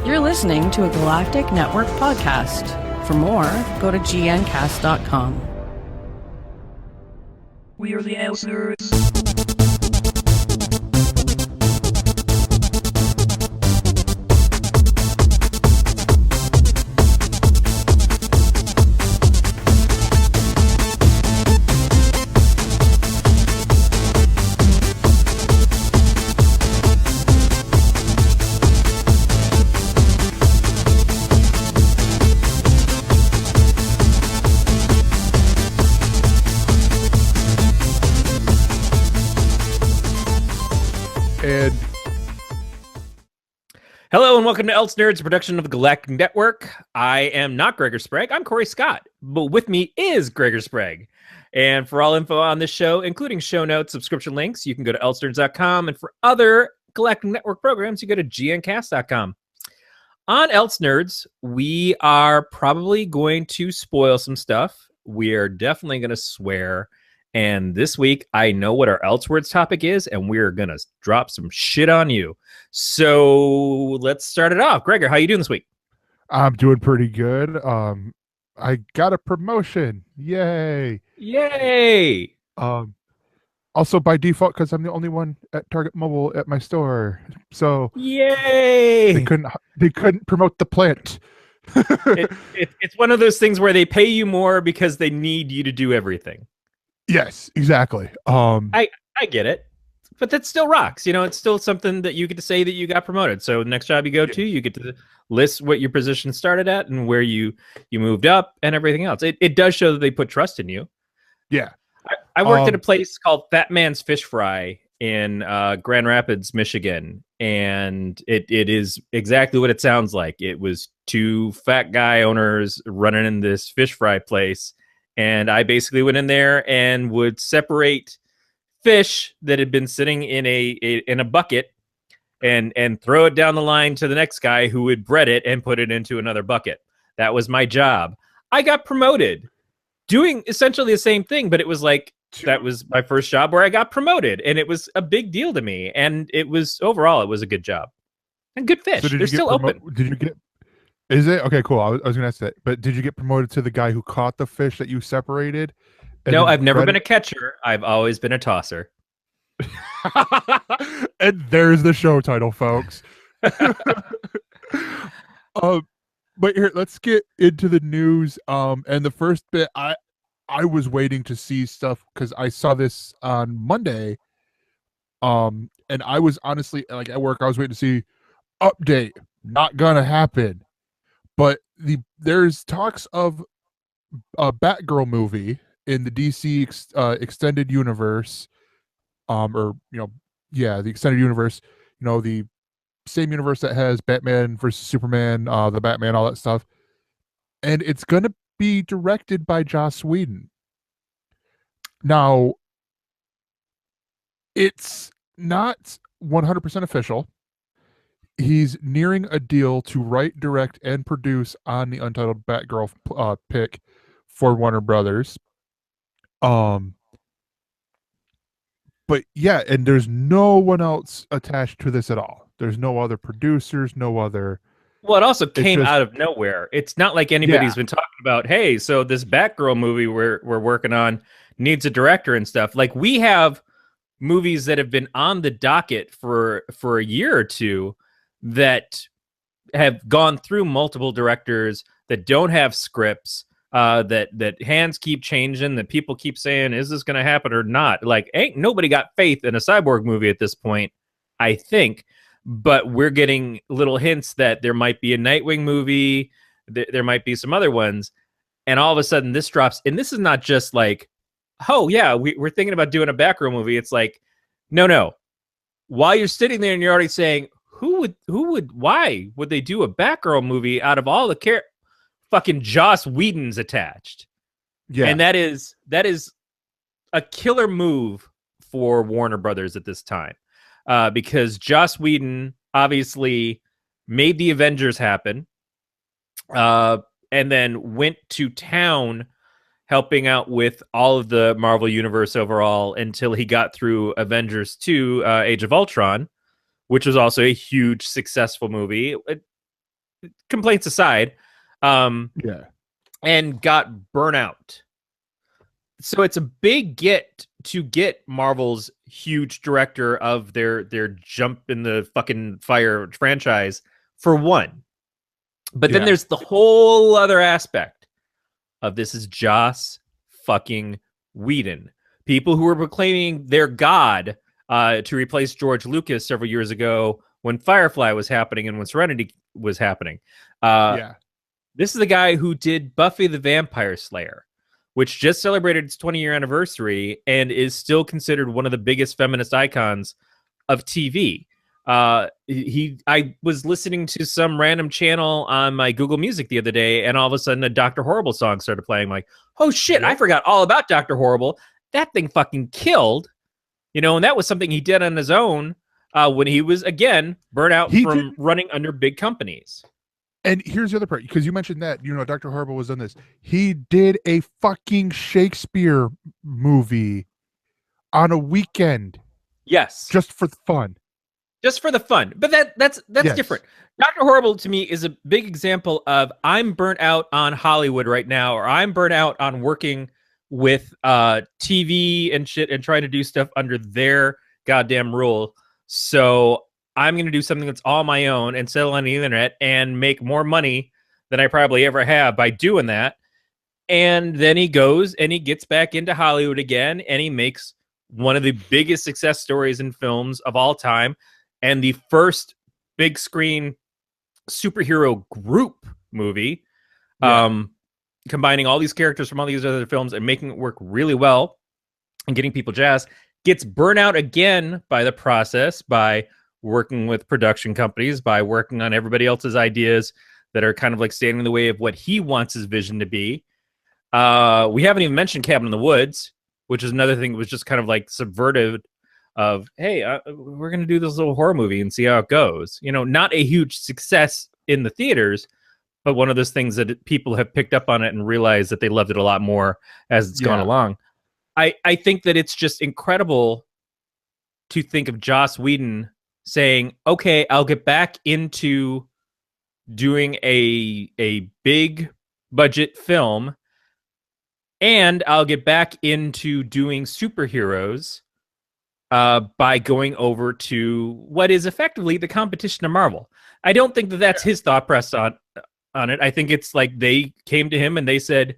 You're listening to a Galactic Network podcast. For more, go to gncast.com. We're the ElseNerds. Hello and welcome to ElseNerds, a production of the Galactic Network. I am not Gregor Sprague, I'm Corey Scott, but with me is Gregor Sprague. And for all info on this show, including show notes, subscription links, you can go to ElseNerds.com. And for other Galactic Network programs, you go to gncast.com. On ElseNerds, we are probably going to spoil some stuff. We are definitely going to swear. And this week, I know what our ElseWords topic is, and we're going to drop some shit on you. So let's start it off. Gregor, how you doing this week? I'm doing pretty good. I got a promotion. Yay. Yay. Also by default, because I'm the only one at Target Mobile at my store. So yay. They couldn't promote the plant. It's one of those things where they pay you more because they need you to do everything. Yes, exactly. I get it, but that still rocks. You know, it's still something that you get to say that you got promoted. So the next job you go to, you get to list what your position started at and where you moved up and everything else. It does show that they put trust in you. Yeah. I worked at a place called Fat Man's Fish Fry in Grand Rapids, Michigan, and it is exactly what it sounds like. It was two fat guy owners running in this fish fry place. And I basically went in there and would separate fish that had been sitting in a bucket and throw it down the line to the next guy who would bread it and put it into another bucket. That was my job. I got promoted doing essentially the same thing, but it was like, that was my first job where I got promoted, and it was a big deal to me. And it was overall, it was a good job and good fish. So they're still open. Did you get? Is it okay? Cool. I was going to ask that, but did you get promoted to the guy who caught the fish that you separated? No, I've never been a catcher. I've always been a tosser. And there's the show title, folks. But here, let's get into the news. And the first bit, I was waiting to see stuff because I saw this on Monday. And I was honestly, like, at work, I was waiting to see update. Not gonna happen. But there's talks of a Batgirl movie in the DC extended universe, the extended universe. You know, the same universe that has Batman versus Superman, the Batman, all that stuff, and it's gonna be directed by Joss Whedon. Now, it's not 100% official. He's nearing a deal to write, direct, and produce on the untitled Batgirl pick for Warner Brothers. But yeah, and there's no one else attached to this at all. There's no other producers, no other. Well, it also came out of nowhere. It's not like anybody's been talking about, hey, so this Batgirl movie we're working on needs a director and stuff. Like, we have movies that have been on the docket for a year or two that have gone through multiple directors, that don't have scripts, that hands keep changing, that people keep saying, is this going to happen or not? Like, ain't nobody got faith in a Cyborg movie at this point, I think. But we're getting little hints that there might be a Nightwing movie, there might be some other ones, and all of a sudden this drops. And this is not just like, oh yeah, we're thinking about doing a Batgirl movie. It's like, no. While you're sitting there and you're already saying, why would they do a Batgirl movie out of all the fucking Joss Whedon's attached? Yeah. And that is a killer move for Warner Brothers at this time. Because Joss Whedon obviously made the Avengers happen, and then went to town helping out with all of the Marvel Universe overall until he got through Avengers 2, Age of Ultron, which was also a huge, successful movie. complaints aside, Yeah. and got burnout. So it's a big get to get Marvel's huge director of their jump in the fucking fire franchise for one. But then there's the whole other aspect of this is Joss fucking Whedon. People who were proclaiming their god to replace George Lucas several years ago when Firefly was happening and when Serenity was happening. This is the guy who did Buffy the Vampire Slayer, which just celebrated its 20-year anniversary and is still considered one of the biggest feminist icons of TV. I was listening to some random channel on my Google Music the other day, and all of a sudden a Dr. Horrible song started playing. I'm like, oh shit, I forgot all about Dr. Horrible. That thing fucking killed. And that was something he did on his own when he was, again, burnt out from running under big companies. And here's the other part, because you mentioned that, Dr. Horrible was on this. He did a fucking Shakespeare movie on a weekend. Yes. Just for fun. Just for the fun. But that's different. Dr. Horrible to me is a big example of I'm burnt out on Hollywood right now, or I'm burnt out on working with TV and shit and trying to do stuff under their goddamn rule. So I'm going to do something that's all my own and settle on the internet and make more money than I probably ever have by doing that. And then he goes and he gets back into Hollywood again, and he makes one of the biggest success stories in films of all time, and the first big screen superhero group movie, combining all these characters from all these other films and making it work really well and getting people jazzed. Gets burnt out again by the process, by working with production companies, by working on everybody else's ideas that are kind of like standing in the way of what he wants his vision to be. We haven't even mentioned Cabin in the Woods, which is another thing that was just kind of like subverted of, hey, we're going to do this little horror movie and see how it goes. Not a huge success in the theaters, but one of those things that people have picked up on it and realized that they loved it a lot more as it's gone along. I think that it's just incredible to think of Joss Whedon saying, okay, I'll get back into doing a big budget film, and I'll get back into doing superheroes by going over to what is effectively the competition of Marvel. I don't think that that's his thought process on it. I think it's like they came to him and they said,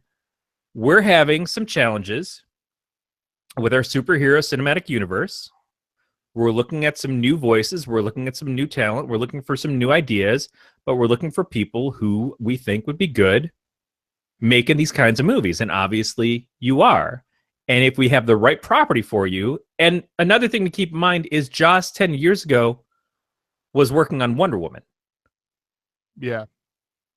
we're having some challenges with our superhero cinematic universe. We're looking at some new voices. We're looking at some new talent. We're looking for some new ideas, but we're looking for people who we think would be good making these kinds of movies. And obviously you are. And if we have the right property for you, and another thing to keep in mind is Joss 10 years ago was working on Wonder Woman. Yeah.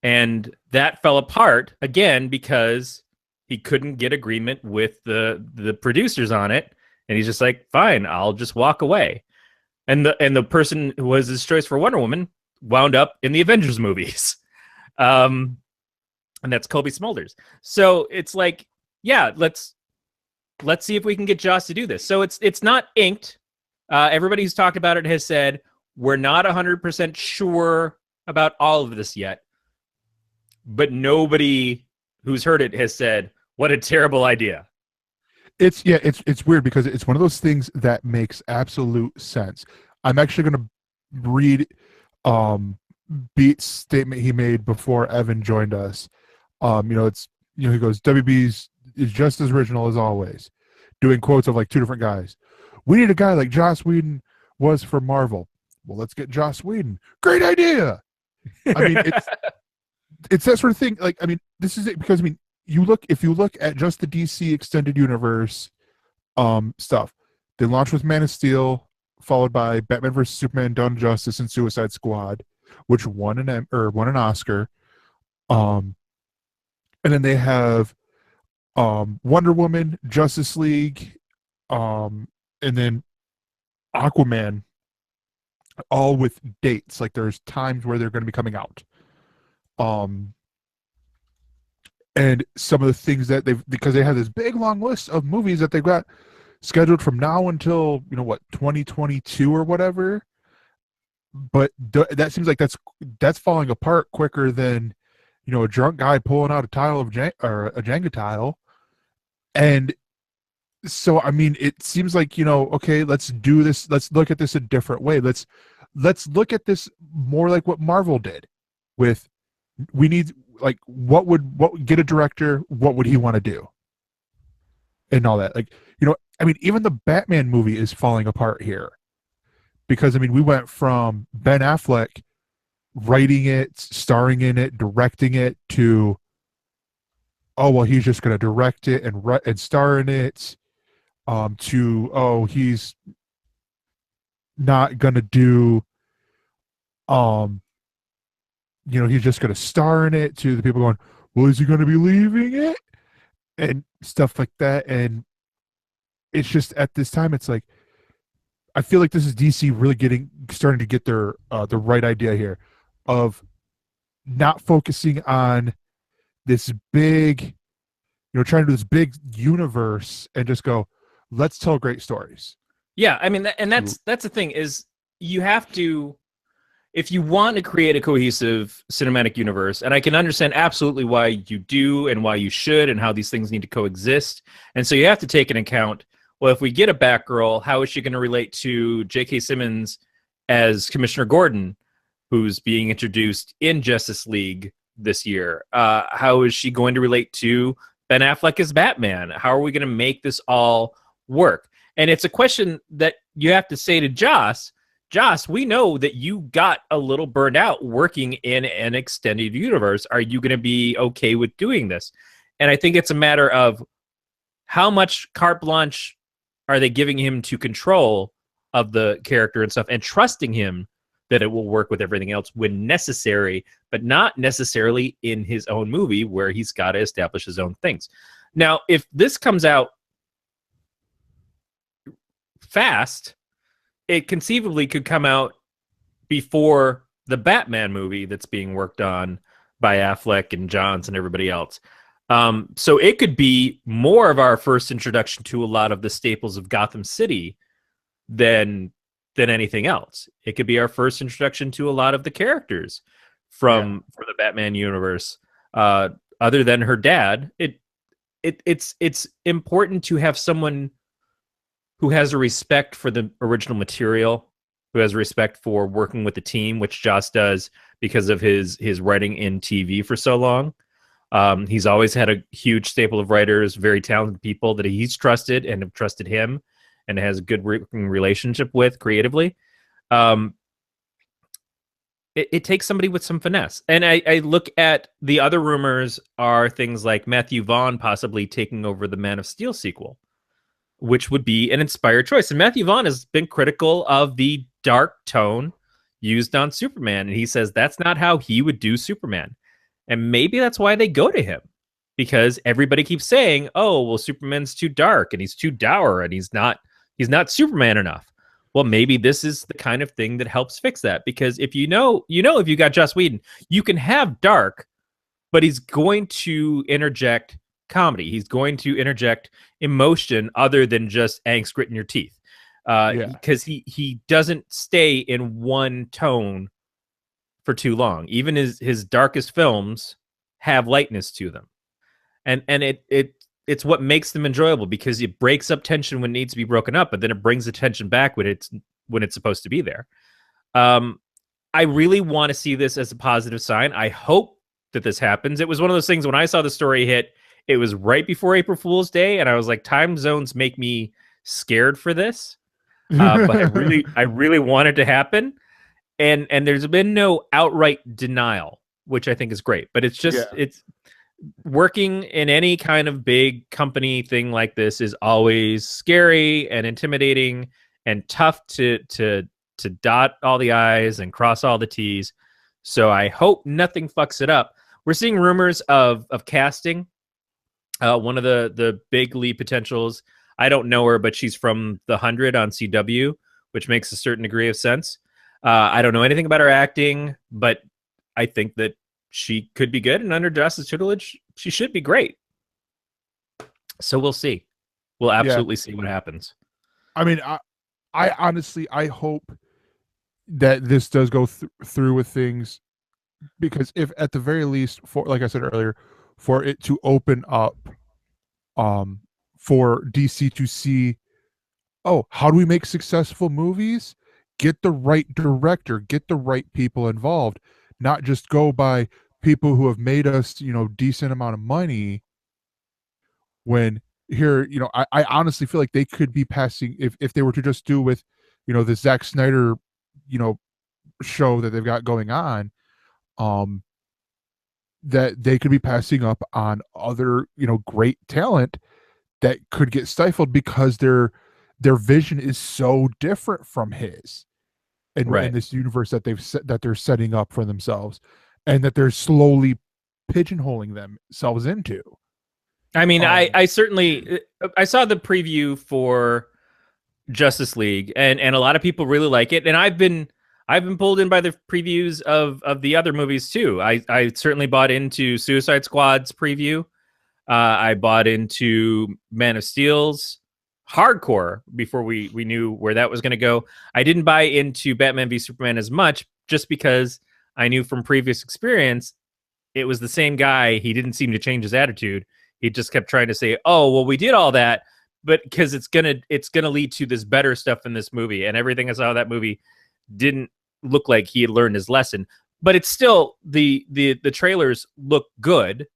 And that fell apart again because he couldn't get agreement with the producers on it. And he's just like, fine, I'll just walk away. And the person who was his choice for Wonder Woman wound up in the Avengers movies. And that's Kobe Smulders. So it's like, yeah, let's see if we can get Joss to do this. So it's not inked. Everybody who's talked about it has said, we're not 100% sure about all of this yet. But nobody who's heard it has said, what a terrible idea. It's weird because it's one of those things that makes absolute sense. I'm actually going to read Beat's statement he made before Evan joined us. He goes, WB's is just as original as always, doing quotes of like two different guys. We need a guy like Joss Whedon was for Marvel. Well, let's get Joss Whedon. Great idea. I mean, it's that sort of thing. Like, I mean, this is it because if you look at just the DC extended universe stuff, they launched with Man of Steel, followed by Batman vs Superman, Dawn of Justice, and Suicide Squad, which won an Oscar. And then they have Wonder Woman, Justice League, and then Aquaman, all with dates. Like there's times where they're going to be coming out. And some of the things that because they have this big long list of movies that they've got scheduled from now until 2022 or whatever. but that seems like that's falling apart quicker than, a drunk guy pulling out a tile of or a Jenga tile. And so, I mean, it seems like, okay, let's do this. Let's look at this a different way. Let's look at this more like what Marvel did with, we need, like, what would get a director, what would he want to do? And all that. Like, I mean, even the Batman movie is falling apart here. Because, I mean, we went from Ben Affleck writing it, starring in it, directing it, to, oh, well, he's just going to direct it and star in it, to, oh, he's not going to do, he's just going to star in it, to the people going, well, is he going to be leaving it? And stuff like that. And it's just, at this time, it's like, I feel like this is DC really starting to get the right idea here of not focusing on this big, trying to do this big universe and just go, let's tell great stories. Yeah, I mean, that's the thing is, you have to, if you want to create a cohesive cinematic universe, and I can understand absolutely why you do and why you should and how these things need to coexist. And so you have to take into account, well, if we get a Batgirl, how is she going to relate to J.K. Simmons as Commissioner Gordon, who's being introduced in Justice League this year? How is she going to relate to Ben Affleck as Batman? How are we going to make this all work? And it's a question that you have to say to Joss, we know that you got a little burned out working in an extended universe. Are you going to be okay with doing this? And I think it's a matter of how much carte blanche are they giving him to control of the character and stuff, and trusting him that it will work with everything else when necessary, but not necessarily in his own movie where he's got to establish his own things. Now, if this comes out fast, it conceivably could come out before the Batman movie that's being worked on by Affleck and Johns and everybody else. So it could be more of our first introduction to a lot of the staples of Gotham City than anything else. It could be our first introduction to a lot of the characters from the Batman universe. Other than her dad, it's important to have someone who has a respect for the original material, who has respect for working with the team, which Joss does because of his writing in TV for so long. He's always had a huge staple of writers, very talented people that he's trusted and have trusted him and has a good working relationship with creatively. It takes somebody with some finesse. And I look at the other rumors are things like Matthew Vaughn possibly taking over the Man of Steel sequel, which would be an inspired choice. And Matthew Vaughn has been critical of the dark tone used on Superman. And he says that's not how he would do Superman. And maybe that's why they go to him, because everybody keeps saying, oh, well, Superman's too dark and he's too dour and he's not Superman enough. Well, maybe this is the kind of thing that helps fix that, because if if you got Joss Whedon, you can have dark, but he's going to interject comedy. He's going to interject emotion other than just angst, grit in your teeth. Because he doesn't stay in one tone for too long. Even his darkest films have lightness to them. And it's what makes them enjoyable, because it breaks up tension when it needs to be broken up, but then it brings the tension back when it's supposed to be there. I really want to see this as a positive sign. I hope that this happens. It was one of those things when I saw the story hit, it was right before April Fool's Day, and I was like, time zones make me scared for this. But I really want it to happen. And there's been no outright denial, which I think is great. But it's just it's working in any kind of big company thing like this is always scary and intimidating and tough to dot all the I's and cross all the T's. So I hope nothing fucks it up. We're seeing rumors of casting. One of the big lead potentials, I don't know her, but she's from The 100 on CW, which makes a certain degree of sense. I don't know anything about her acting, but I think that she could be good, and under Joss's tutelage, she should be great. So we'll see. We'll absolutely see what happens. I mean, I honestly, I hope that this does go through with things, because if at the very least, for like I said earlier, for it to open up for DC to see, oh, how do we make successful movies? Get the right director, get the right people involved, not just go by people who have made us, decent amount of money. When here, I honestly feel like they could be passing, if they were to just do with, the Zack Snyder, you know, show that they've got going on, um, that they could be passing up on other, great talent that could get stifled because their vision is so different from his, and in Right. this universe that they're setting up for themselves, and that they're slowly pigeonholing themselves into. I mean, I certainly I saw the preview for Justice League, and a lot of people really like it, and I've been pulled in by the previews of the other movies too. I certainly bought into Suicide Squad's preview. I bought into Man of Steel's hardcore before we knew where that was going to go. I didn't buy into Batman v Superman as much, just because I knew from previous experience it was the same guy. He didn't seem to change his attitude. He just kept trying to say, "Oh, well, we did all that, but because it's gonna lead to this better stuff in this movie." And everything I saw of that movie didn't look like he had learned his lesson. But it's still the trailers look good.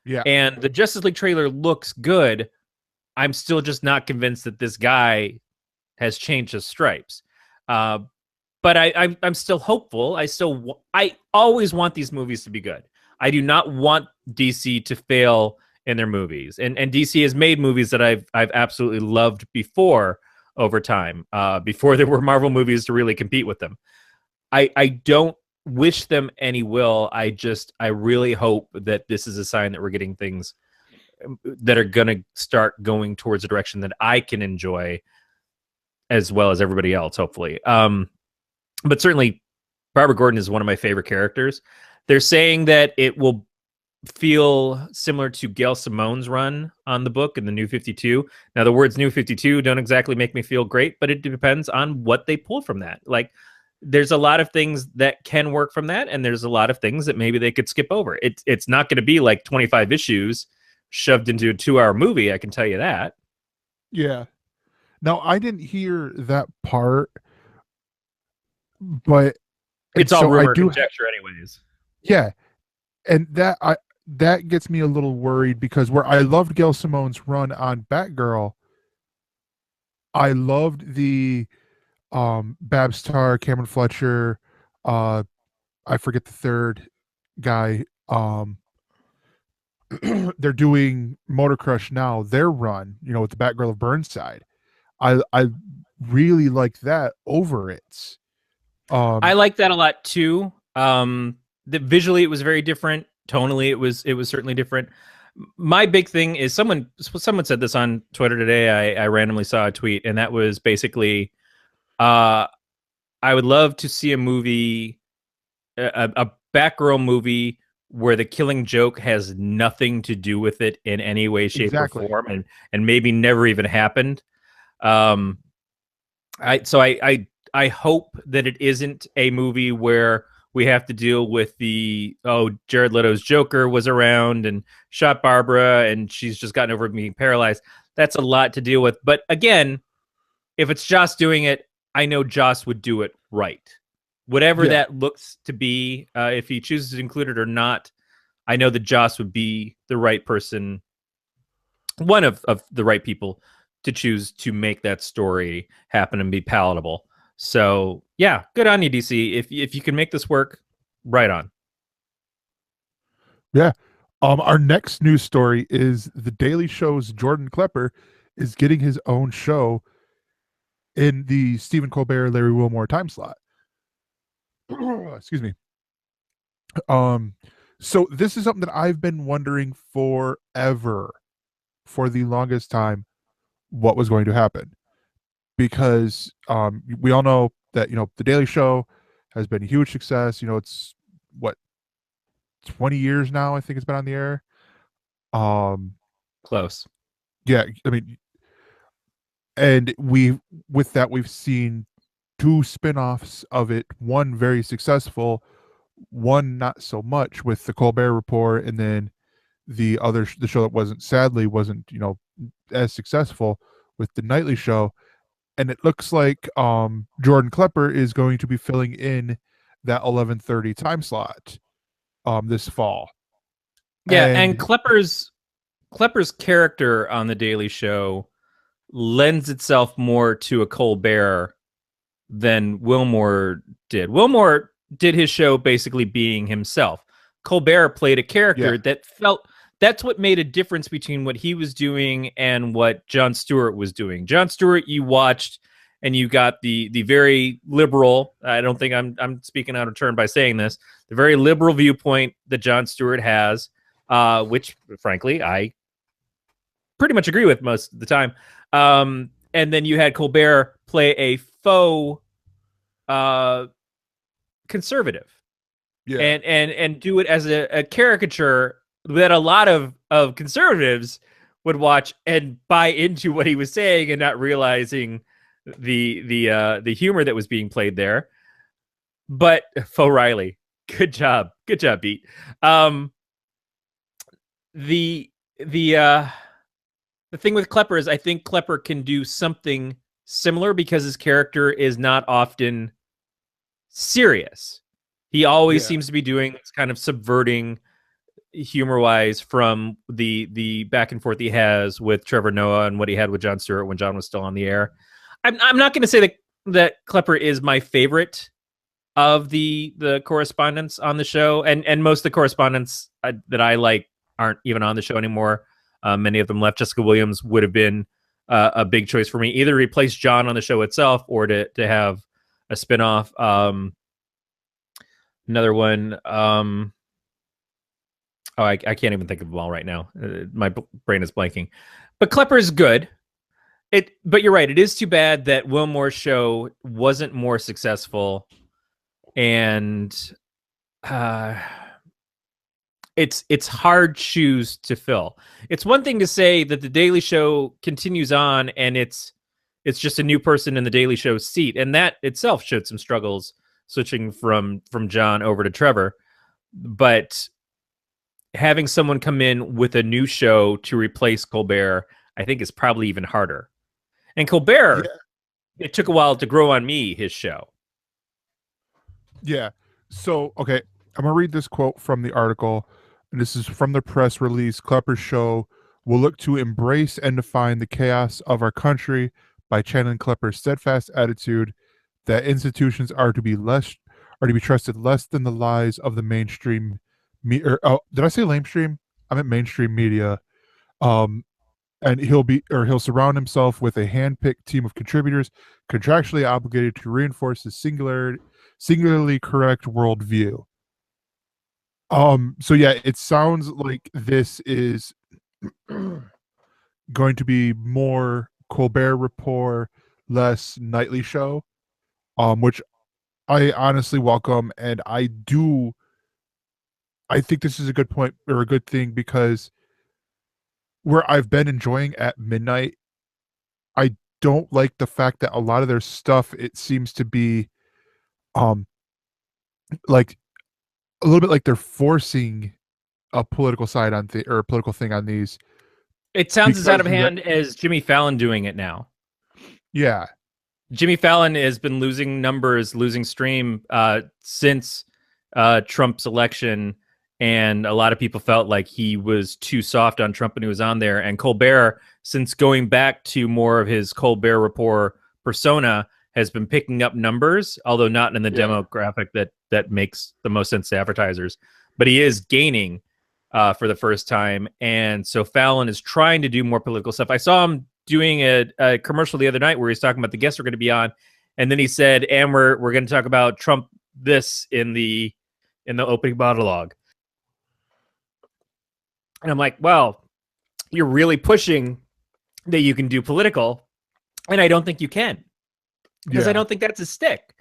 Yeah. And the Justice League trailer looks good. I'm still just not convinced that this guy has changed his stripes. But I'm still hopeful. I always want these movies to be good. I do not want DC to fail in their movies. And DC has made movies that I've absolutely loved before over time, before there were Marvel movies to really compete with them. I don't wish them any will. I really hope that this is a sign that we're getting things that are going to start going towards a direction that I can enjoy as well as everybody else, hopefully. But certainly Barbara Gordon is one of my favorite characters. They're saying that it will feel similar to Gail Simone's run on the book in the New 52. Now, the words New 52 don't exactly make me feel great, but it depends on what they pull from that. Like, there's a lot of things that can work from that, and there's a lot of things that maybe they could skip over. It's not going to be like 25 issues shoved into a 2-hour movie, I can tell you that. Yeah. Now, I didn't hear that part, but it's all rumor conjecture anyways. Yeah. And that gets me a little worried, because where I loved Gail Simone's run on Batgirl, I loved the Babs Tarr, Cameron Fletcher, I forget the third guy. They're doing Motor Crush now, their run, with the Batgirl of Burnside. I really like that over it. I like that a lot too. Visually it was very different. Tonally it was certainly different. My big thing is someone said this on Twitter today. I randomly saw a tweet, and that was basically, I would love to see a movie, a Batgirl movie where the Killing Joke has nothing to do with it in any way, shape, or form, and maybe never even happened. I hope that it isn't a movie where we have to deal with Jared Leto's Joker was around and shot Barbara, and she's just gotten over being paralyzed. That's a lot to deal with. But again, if it's Joss doing it, I know Joss would do it right. Whatever that looks to be, if he chooses to include it or not, I know that Joss would be the right person, one of the right people to choose to make that story happen and be palatable. So yeah, good on you, DC. If you can make this work, right on. Yeah. Our next news story is The Daily Show's Jordan Klepper is getting his own show in the Stephen Colbert, Larry Wilmore time slot. Excuse me. So this is something that I've been wondering forever, for the longest time, what was going to happen. Because we all know that, The Daily Show has been a huge success. It's what, 20 years now, I think it's been on the air. Close. Yeah, I mean, and we've seen two spin-offs of it, one very successful, one not so much, with the Colbert Report, and then the other the show that wasn't as successful with the nightly show. And it looks like Jordan Klepper is going to be filling in that 11:30 time slot this fall. Yeah, and Klepper's character on the Daily Show lends itself more to a Colbert than Wilmore did. Wilmore did his show basically being himself. Colbert played a character that felt. That's what made a difference between what he was doing and what Jon Stewart was doing. Jon Stewart, you watched, and you got the very liberal. I don't think I'm speaking out of turn by saying this. The very liberal viewpoint that Jon Stewart has, which frankly I pretty much agree with most of the time. And then you had Colbert play a faux conservative, and do it as a caricature that a lot of conservatives would watch and buy into what he was saying and not realizing the humor that was being played there. But Faux Riley, good job, Pete. The thing with Klepper is I think Klepper can do something similar because his character is not often serious. He always seems to be doing this kind of subverting humor-wise from the back and forth he has with Trevor Noah and what he had with Jon Stewart when Jon was still on the air. I'm not going to say that Klepper is my favorite of the correspondents on the show, and most of the correspondents that I like aren't even on the show anymore. Many of them left. Jessica Williams would have been a big choice for me, either replace Jon on the show itself or to have a spinoff. Another one. I can't even think of them all right now. My brain is blanking. But Klepper is good. But you're right. It is too bad that Wilmore's show wasn't more successful, and it's hard shoes to fill. It's one thing to say that the Daily Show continues on, and it's just a new person in the Daily Show's seat, and that itself showed some struggles switching from Jon over to Trevor. But having someone come in with a new show to replace Colbert, I think, is probably even harder. And Colbert, it took a while to grow on me, his show. Yeah. So, okay, I'm going to read this quote from the article, and this is from the press release. Klepper's show will look to embrace and define the chaos of our country by channeling Klepper's steadfast attitude that institutions are to be trusted less than the lies of the mainstream. Did I say lamestream? I meant mainstream media. And he'll surround himself with a hand-picked team of contributors contractually obligated to reinforce his singularly correct worldview. So yeah, it sounds like this is going to be more Colbert Report, less nightly show, which I honestly welcome, and I think this is a good point, or a good thing, because where I've been enjoying at midnight, I don't like the fact that a lot of their stuff, it seems to be like a little bit like they're forcing a political side on or a political thing on these. It sounds as out of hand as Jimmy Fallon doing it now. Yeah. Jimmy Fallon has been losing numbers, losing stream since Trump's election, and a lot of people felt like he was too soft on Trump when he was on there. And Colbert, since going back to more of his Colbert Report persona, has been picking up numbers, although not in the demographic that makes the most sense to advertisers. But he is gaining for the first time, and so Fallon is trying to do more political stuff. I saw him doing a commercial the other night where he's talking about the guests we're going to be on, and then he said, "And we're going to talk about Trump this in the opening monologue." And I'm like, well, you're really pushing that you can do political, and I don't think you can, because I don't think that's his shtick.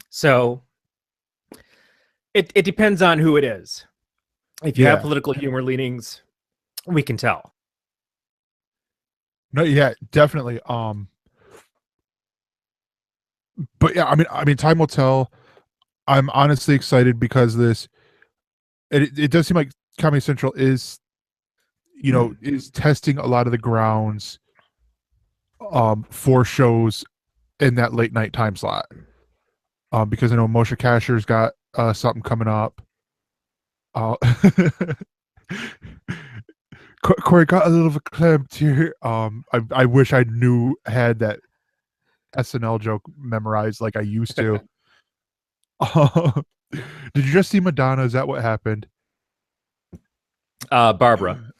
So it depends on who it is. If you have political humor leanings, we can tell. No, yeah, definitely. but yeah, I mean, time will tell. I'm honestly excited because it does seem like Comedy Central is, is testing a lot of the grounds for shows in that late night time slot. Because I know Moshe Kasher's got something coming up. Corey got a little verklempt here. I wish I had that SNL joke memorized like I used to. Did you just see Madonna? Is that what happened? Barbara.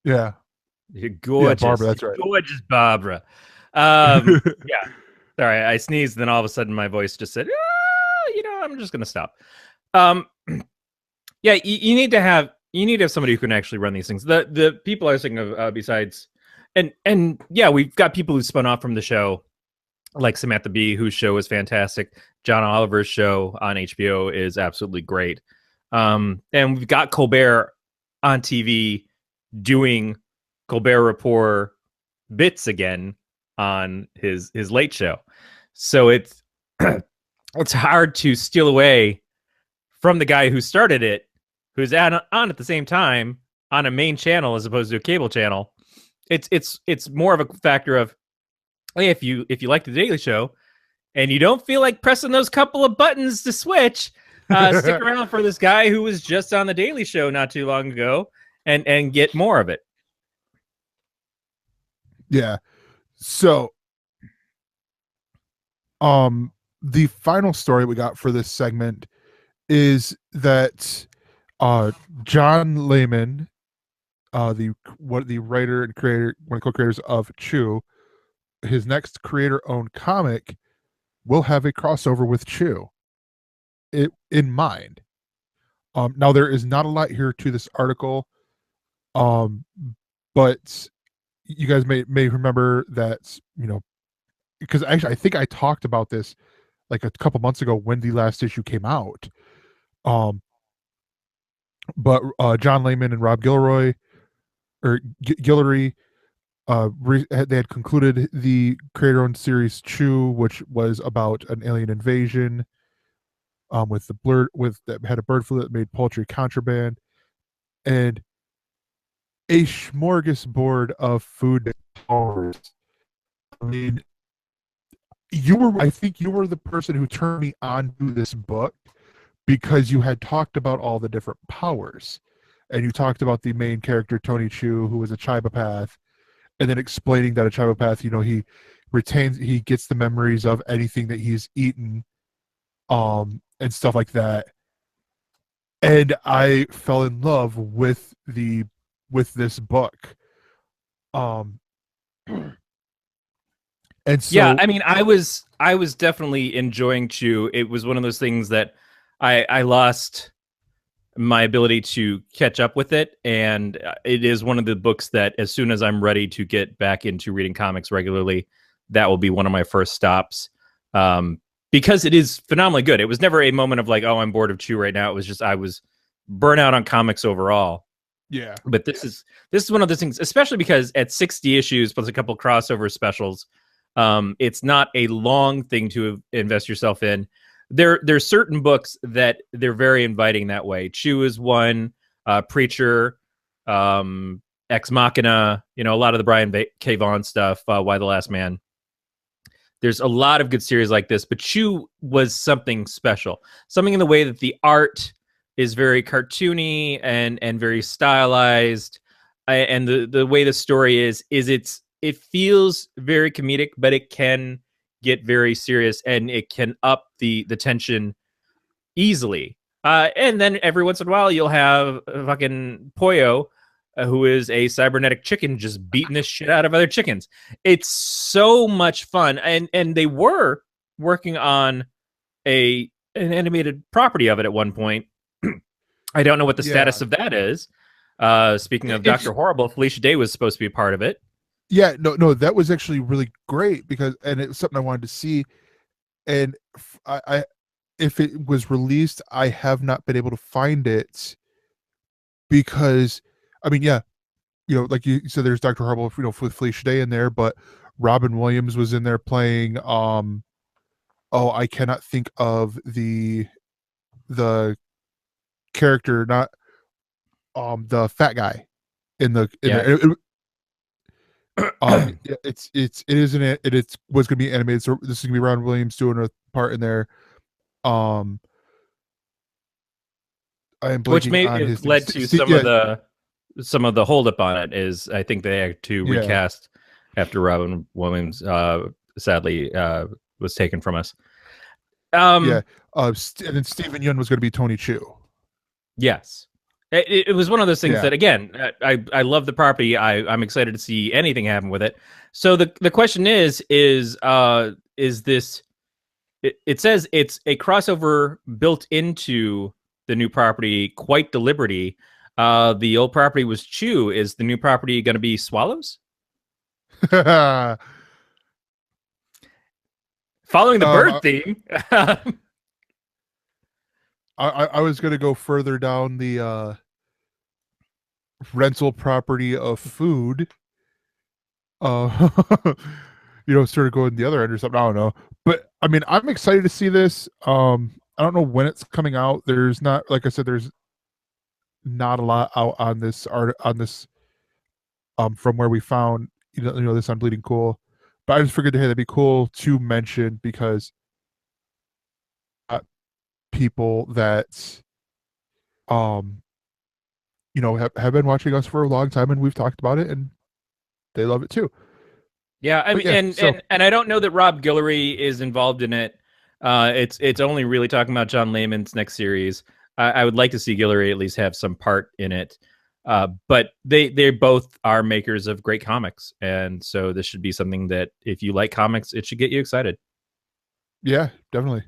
Yeah. You're gorgeous. Yeah, Barbara, that's right. Gorgeous Barbara. Yeah. Sorry, I sneezed, then all of a sudden my voice just said, I'm just gonna stop. Yeah, you need to have somebody who can actually run these things. The people I was thinking of besides and yeah, we've got people who spun off from the show, like Samantha Bee, whose show is fantastic. John Oliver's show on HBO is absolutely great. And we've got Colbert on TV doing Colbert Report bits again on his late show. So it's it's hard to steal away from the guy who started it, who's on at the same time on a main channel as opposed to a cable channel. It's more of a factor of, hey, if you like the Daily Show and you don't feel like pressing those couple of buttons to switch, stick around for this guy who was just on the Daily Show not too long ago and get more of it. Yeah. So, the final story we got for this segment is that John Layman, the writer and creator, one of the co-creators of Chew, his next creator-owned comic will have a crossover with Chew in mind. Now there is not a lot here to this article, but you guys may remember that, because actually I think I talked about this like a couple months ago when the last issue came out. But John Layman and Rob Guillory, they had concluded the creator-owned series Chew, which was about an alien invasion, that had a bird flu that made poultry contraband, and a smorgasbord of food powers. I mean, I think you were the person who turned me on to this book because you had talked about all the different powers, and you talked about the main character Tony Chu, who was a chibopath, and then explaining that a chibopath, he gets the memories of anything that he's eaten, and stuff like that. And I fell in love with this book. And so, yeah, I mean, I was definitely enjoying Chew. It was one of those things that I lost my ability to catch up with it, and it is one of the books that as soon as I'm ready to get back into reading comics regularly, that will be one of my first stops, because it is phenomenally good. It was never a moment of like, oh, I'm bored of Chew right now. It was just I was burnt out on comics overall. Yeah, but this is one of those things, especially because at 60 issues plus a couple crossover specials, it's not a long thing to invest yourself in. There's certain books that they're very inviting that way. Chew is one, Preacher, Ex Machina, a lot of the Brian K. Vaughan stuff, Why the Last Man. There's a lot of good series like this, but Chew was something special. Something in the way that the art is very cartoony and very stylized, and the way the story is it feels very comedic, but it can get very serious, and it can up the tension easily. And then every once in a while, you'll have fucking Pollo, who is a cybernetic chicken, just beating this shit out of other chickens. It's so much fun, and they were working on an animated property of it at one point. I don't know what the status of that is. Speaking of Dr. Horrible, Felicia Day was supposed to be a part of it. Yeah, no, that was actually really great and it was something I wanted to see. And I if it was released, I have not been able to find it because, I mean, yeah, like you said, there's Dr. Horrible, with Felicia Day in there, but Robin Williams was in there playing I cannot think of the character, not the fat guy in the in Yeah. there. Yeah, it isn't it. It's was going to be animated. So this is going to be Ron Williams doing a part in there. Um, I am Which blanking may on his have name. led to some of the holdup on it is I think they had to Yeah. recast after Robin Williams sadly was taken from us. Yeah. And then Stephen Yun was going to be Tony Chu. Yes. It was one of those things Yeah. that, again, I love the property. I'm excited to see anything happen with it. So the question is this? It says it's a crossover built into the new property quite deliberately. The old property was Chew. Is the new property going to be Swallows? Following the bird theme. I was going to go further down the rental property of food. Sort of going the other end or something. I don't know. But I mean, I'm excited to see this. I don't know when it's coming out. There's not, like I said, there's not a lot out on this art on this from where we found this on Bleeding Cool. But I just figured, hey, that'd be cool to mention because people that have been watching us for a long time and we've talked about it and they love it too. Yeah, I mean, and I don't know that Rob Guillory is involved in it. It's only really talking about John Layman's next series. I would like to see Guillory at least have some part in it. But they both are makers of great comics, and so this should be something that if you like comics, it should get you excited. Yeah, definitely.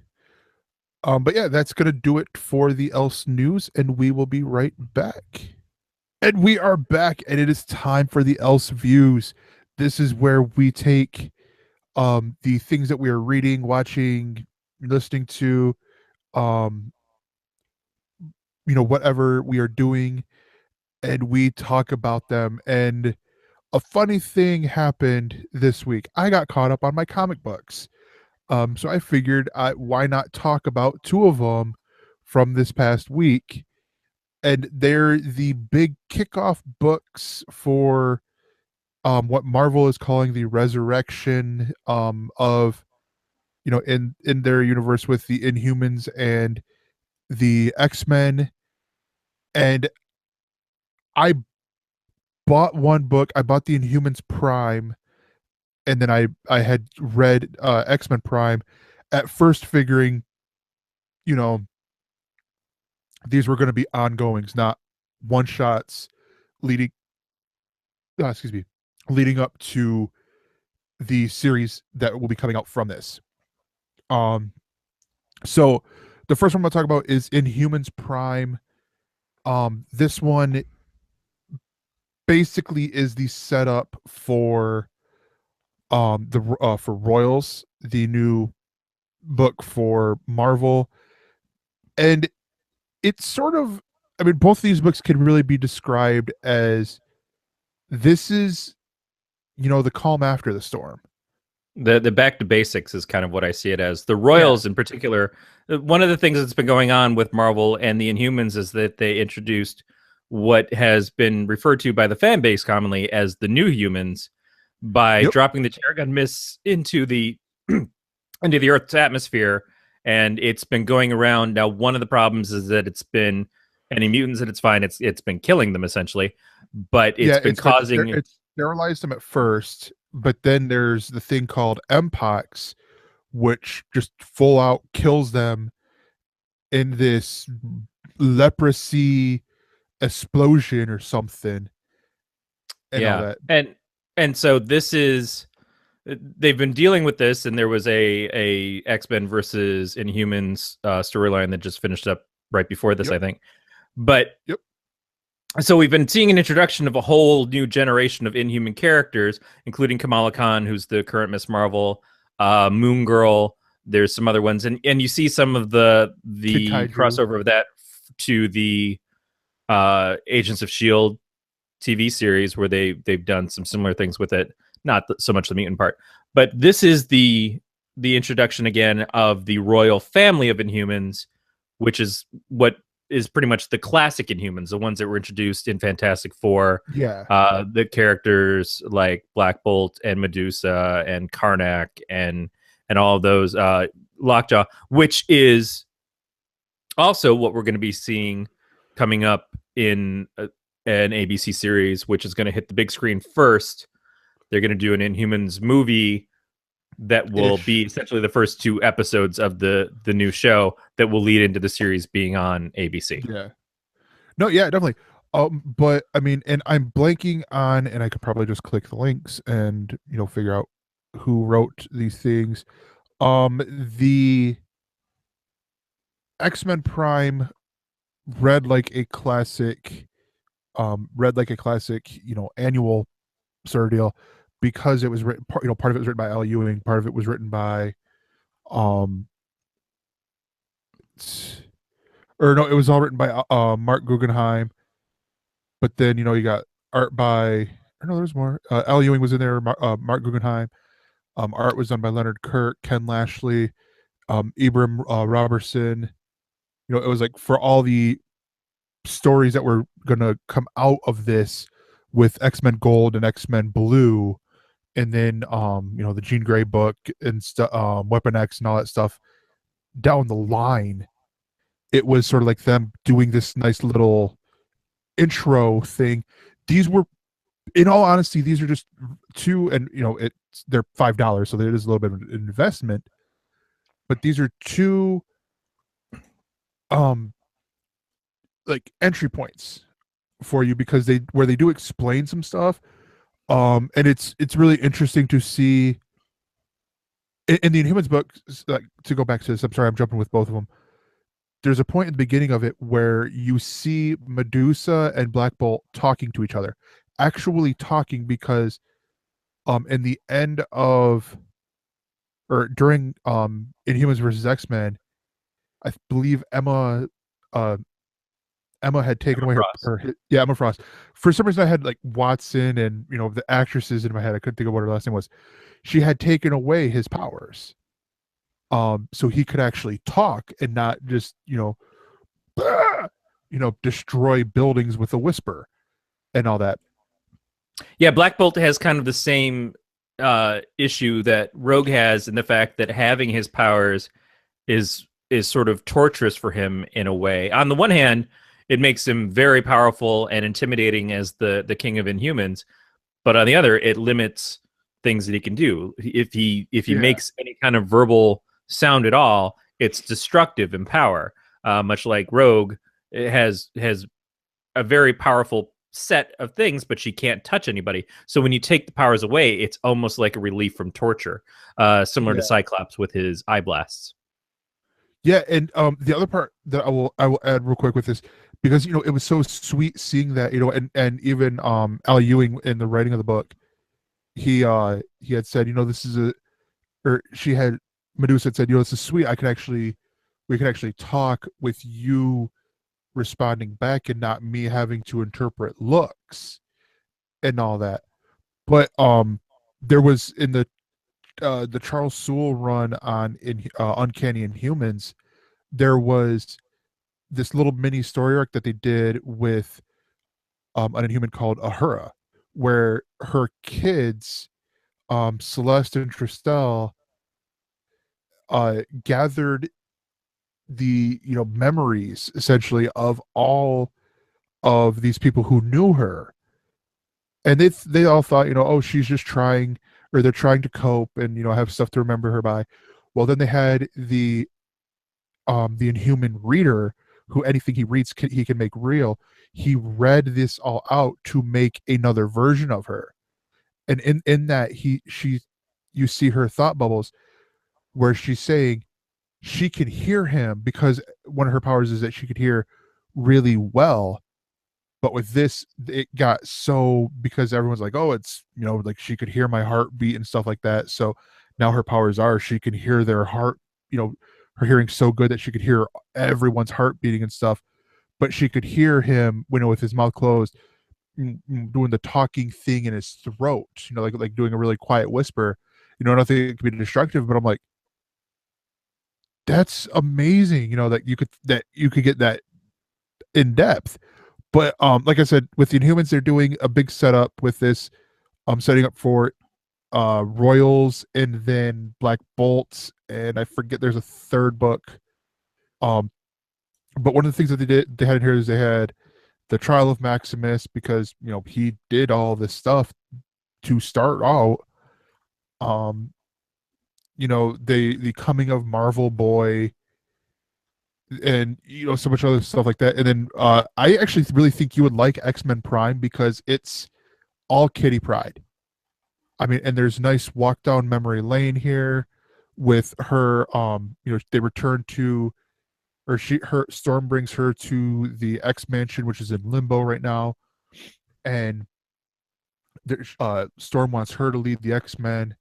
But yeah, that's gonna do it for the Else News, and we will be right back. And we are back, and it is time for the ElseViews. This is where we take the things that we are reading, watching, listening to, whatever we are doing, and we talk about them. And a funny thing happened this week. I got caught up on my comic books. So I figured, why not talk about two of them from this past week? And they're the big kickoff books for what Marvel is calling the resurrection of, in their universe with the Inhumans and the X-Men. And I bought one book. I bought the Inhumans Prime, and then I had read X-Men Prime, at first figuring, these were going to be ongoings, not one shots leading up to the series that will be coming out from this. So the first one I'm going to talk about is Inhumans Prime. This one basically is the setup for for Royals, the new book for Marvel. And it's sort of, I mean, both of these books can really be described as, this is, the calm after the storm. The back to basics is kind of what I see it as. The Royals in particular, one of the things that's been going on with Marvel and the Inhumans is that they introduced what has been referred to by the fan base commonly as the New Humans by dropping the Terrigen mists into the Earth's atmosphere, and it's been going around. Now, one of the problems is that it's been any mutants that it's fine. It's been killing them essentially, but it's been causing. It's sterilized them at first, but then there's the thing called Mpox, which just full out kills them in this leprosy explosion or something. And all that. And so this is, they've been dealing with this, and there was a X-Men versus Inhumans storyline that just finished up right before this, I think. But so we've been seeing an introduction of a whole new generation of Inhuman characters, including Kamala Khan, who's the current Miss Marvel, Moon Girl. There's some other ones, and you see some of the crossover of that to the Agents of S.H.I.E.L.D. TV series, where they've done some similar things with it. Not so much the mutant part, but this is the the introduction again of the royal family of Inhumans, which is what is pretty much the classic Inhumans, the ones that were introduced in Fantastic Four. Yeah. The characters like Black Bolt and Medusa and Karnak and all of those, Lockjaw, which is also what we're going to be seeing coming up in an ABC series, which is going to hit the big screen first. They're going to do an Inhumans movie that will be essentially the first 2 episodes of the new show that will lead into the series being on ABC. Yeah. No, yeah, definitely. But I mean, and I'm blanking on, and I could probably just click the links and figure out who wrote these things. The X-Men Prime read like a classic, annual sort of deal, because it was written, part of it was written by Al Ewing, part of it was written by, it was all written by Mark Guggenheim, but then you got art by, there's more. Al Ewing was in there, Mark Guggenheim. Art was done by Leonard Kirk, Ken Lashley, Ibram Robertson. It was like for all the stories that were gonna come out of this with X-Men Gold and X-Men Blue, and then the Jean Grey book and Weapon X and all that stuff down the line. It was sort of like them doing this nice little intro thing. These were, in all honesty, these are just 2, and they're $5, so it is a little bit of an investment. But these are 2 like entry points for you, because they do explain some stuff, and it's really interesting to see in the Inhumans book. Like, to go back to this, I'm sorry, I'm jumping with both of them. There's a point at the beginning of it where you see Medusa and Black Bolt talking to each other, actually talking, because in the end of, or during Inhumans versus X-Men, I believe Emma had taken away Emma Frost. For some reason, I had like Watson and the actresses in my head. I couldn't think of what her last name was. She had taken away his powers, so he could actually talk and not just destroy buildings with a whisper and all that. Yeah, Black Bolt has kind of the same issue that Rogue has, in the fact that having his powers is sort of torturous for him in a way. On the one hand, it makes him very powerful and intimidating as the king of Inhumans, but on the other, it limits things that he can do. If he makes any kind of verbal sound at all, it's destructive in power. Much like Rogue has a very powerful set of things, but she can't touch anybody. So when you take the powers away, it's almost like a relief from torture, similar to Cyclops with his eye blasts. Yeah, and the other part that I will add real quick with this, because it was so sweet seeing that, and even Al Ewing in the writing of the book, he had said, Medusa had said, this is sweet. We can actually talk with you responding back and not me having to interpret looks and all that. But there was, in the Charles Soule run on Uncanny Inhumans, there was this little mini story arc that they did with an Inhuman called Ahura, where her kids, Celeste and Tristel, gathered the memories essentially of all of these people who knew her, and they all thought, oh, she's just trying, or they're trying to cope and have stuff to remember her by. Well, then they had the Inhuman reader, who anything he reads he can make real. He read this all out to make another version of her, and in that you see her thought bubbles where she's saying she can hear him, because one of her powers is that she could hear really well. But with this, it got so, because everyone's like, oh, it's like she could hear my heartbeat and stuff like that. So now her powers are she can hear their heart, her hearing so good that she could hear everyone's heart beating and stuff. But she could hear him, with his mouth closed, doing the talking thing in his throat, like doing a really quiet whisper. I don't think it could be destructive, but I'm like, that's amazing. That you could get that in depth. But like I said, with the Inhumans, they're doing a big setup with this. Setting up for Royals and then Black Bolts, and I forget there's a third book. But one of the things that they had in here is they had the trial of Maximus, because he did all this stuff to start out. The coming of Marvel Boy, and so much other stuff like that. And then I actually really think you would like X-Men Prime, because it's all Kitty Pryde. I mean, and there's nice walk down memory lane here with her. They return to, or her Storm brings her to the X Mansion, which is in limbo right now, and Storm wants her to lead the X-Men.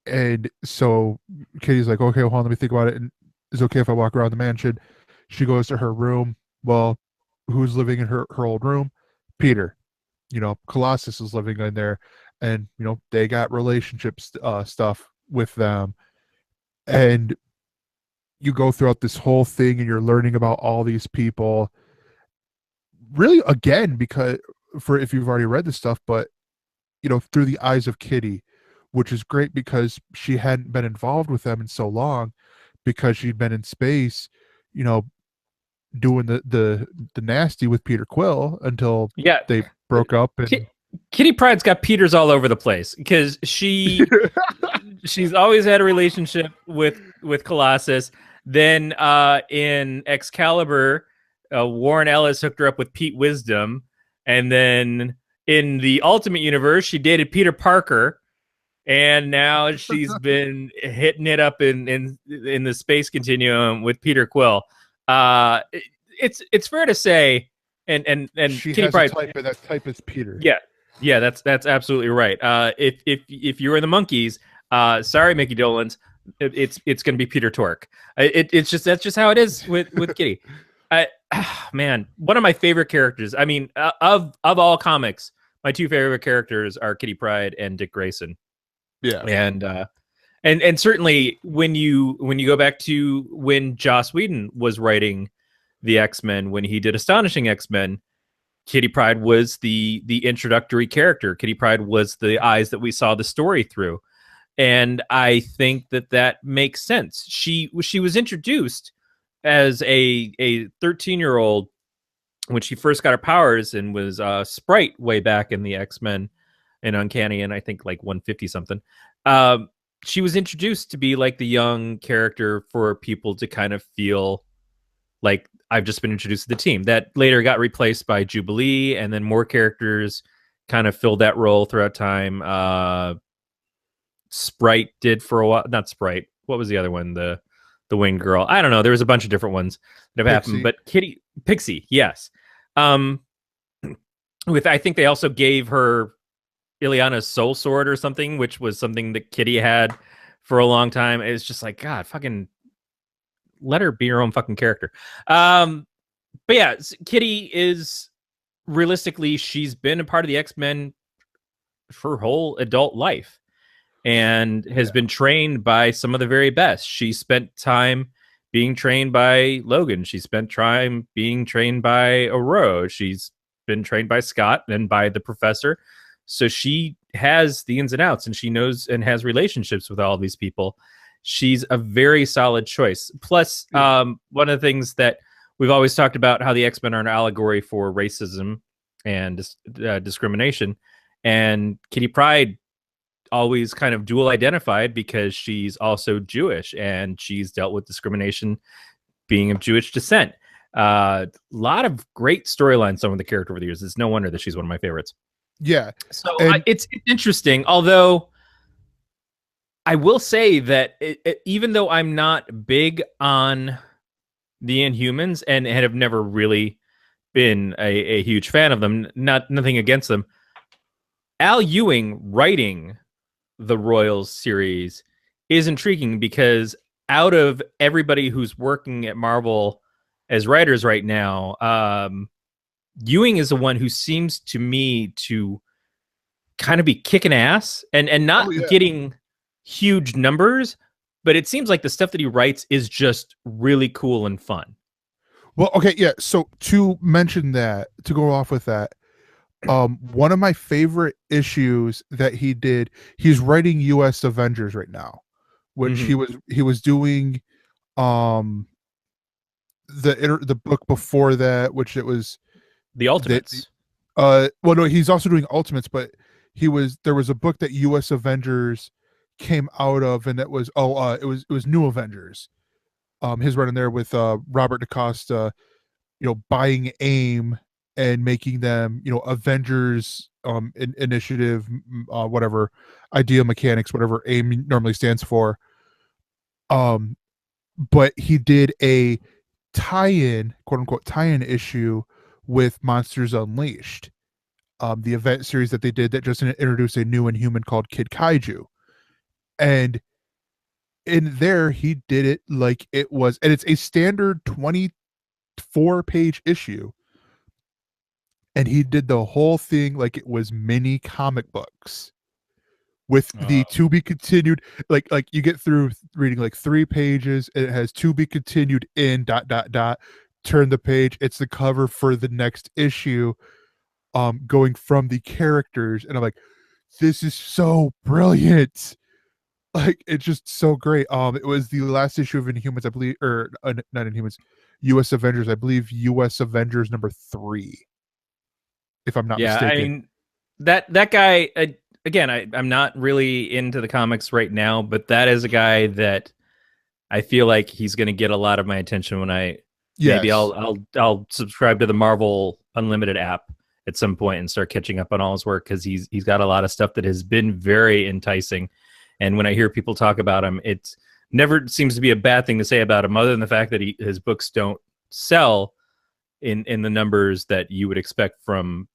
And so Kitty's like, okay, well, hold on, let me think about it. And is it okay if I walk around the mansion? She goes to her room. Well, who's living in her old room? Peter. Colossus is living in there, and they got relationships stuff with them. And you go throughout this whole thing, and you're learning about all these people. Really, again, because if you've already read this stuff, but through the eyes of Kitty, which is great because she hadn't been involved with them in so long, because she'd been in space, doing the nasty with Peter Quill until they broke up. And Kitty Pryde's got Peters all over the place, because she's always had a relationship with Colossus. Then in Excalibur, Warren Ellis hooked her up with Pete Wisdom, and then in the Ultimate Universe, she dated Peter Parker, and now she's been hitting it up in the space continuum with Peter Quill. It's fair to say, and she Kitty has Pryde, a type, and that type is Peter. Yeah, that's absolutely right. If you were in the Monkees, sorry, Mickey Dolenz, it's going to be Peter Tork. That's just how it is with Kitty. Man, one of my favorite characters. I mean, of all comics, my two favorite characters are Kitty Pryde and Dick Grayson. Yeah, and certainly when you go back to when Joss Whedon was writing the X-Men, when he did Astonishing X-Men, Kitty Pryde was the introductory character. Kitty Pryde was the eyes that we saw the story through. And I think that makes sense. She was introduced as a 13-year-old when she first got her powers, and was Sprite way back in the X-Men and Uncanny, and I think like 150 something. She was introduced to be like the young character for people to kind of feel like I've just been introduced to the team. That later got replaced by Jubilee, and then more characters kind of filled that role throughout time. Sprite did for a while. Not Sprite. What was the other one? The Winged Girl. I don't know. There was a bunch of different ones that have happened, but Pixie, yes. I think they also gave her Ileana's soul sword or something, which was something that Kitty had for a long time. It's just like, God, fucking let her be her own fucking character. But yeah, Kitty is, realistically, she's been a part of the X-Men for her whole adult life, and has been trained by some of the very best. She spent time being trained by Logan. She spent time being trained by Aurora. She's been trained by Scott and by the Professor. So she has the ins and outs, and she knows and has relationships with all these people. She's a very solid choice. Plus, one of the things that we've always talked about, how the X-Men are an allegory for racism and discrimination. And Kitty Pryde always kind of dual identified, because she's also Jewish, and she's dealt with discrimination being of Jewish descent. A lot of great storylines, some of the character over the years. It's no wonder that she's one of my favorites. Yeah. So it's interesting, although I will say that even though I'm not big on the Inhumans and have never really been a huge fan of them, nothing against them, Al Ewing writing the Royals series is intriguing, because out of everybody who's working at Marvel as writers right now, Ewing is the one who seems to me to kind of be kicking ass and not getting huge numbers, but it seems like the stuff that he writes is just really cool and fun. Well, okay, yeah. So to mention that, to go off with that, one of my favorite issues that he did, he's writing US Avengers right now, which he was doing the book before that, which it was The Ultimates. Well, no, he's also doing Ultimates, but there was a book that US Avengers came out of, and that was it was New Avengers. His run in there with Robert DaCosta, buying AIM and making them, Avengers initiative, whatever, idea mechanics, whatever AIM normally stands for. But he did a tie-in, quote unquote tie-in issue with Monsters Unleashed, the event series that they did that just introduced a new Inhuman called Kid Kaiju. And in there, he did it like it was, and it's a standard 24-page issue. And he did the whole thing like it was mini comic books with the to be continued. Like you get through reading like 3 pages, and it has to be continued in ... Turn the page. It's the cover for the next issue, going from the characters. And I'm like, this is so brilliant. Like, it's just so great. It was the last issue of Inhumans, I believe, or not Inhumans, US Avengers, I believe US Avengers number 3. If I'm not mistaken. I mean, that guy, again, I'm not really into the comics right now, but that is a guy that I feel like he's going to get a lot of my attention when maybe I'll subscribe to the Marvel Unlimited app at some point and start catching up on all his work, because he's got a lot of stuff that has been very enticing. And when I hear people talk about him, it never seems to be a bad thing to say about him, other than the fact that his books don't sell in the numbers that you would expect from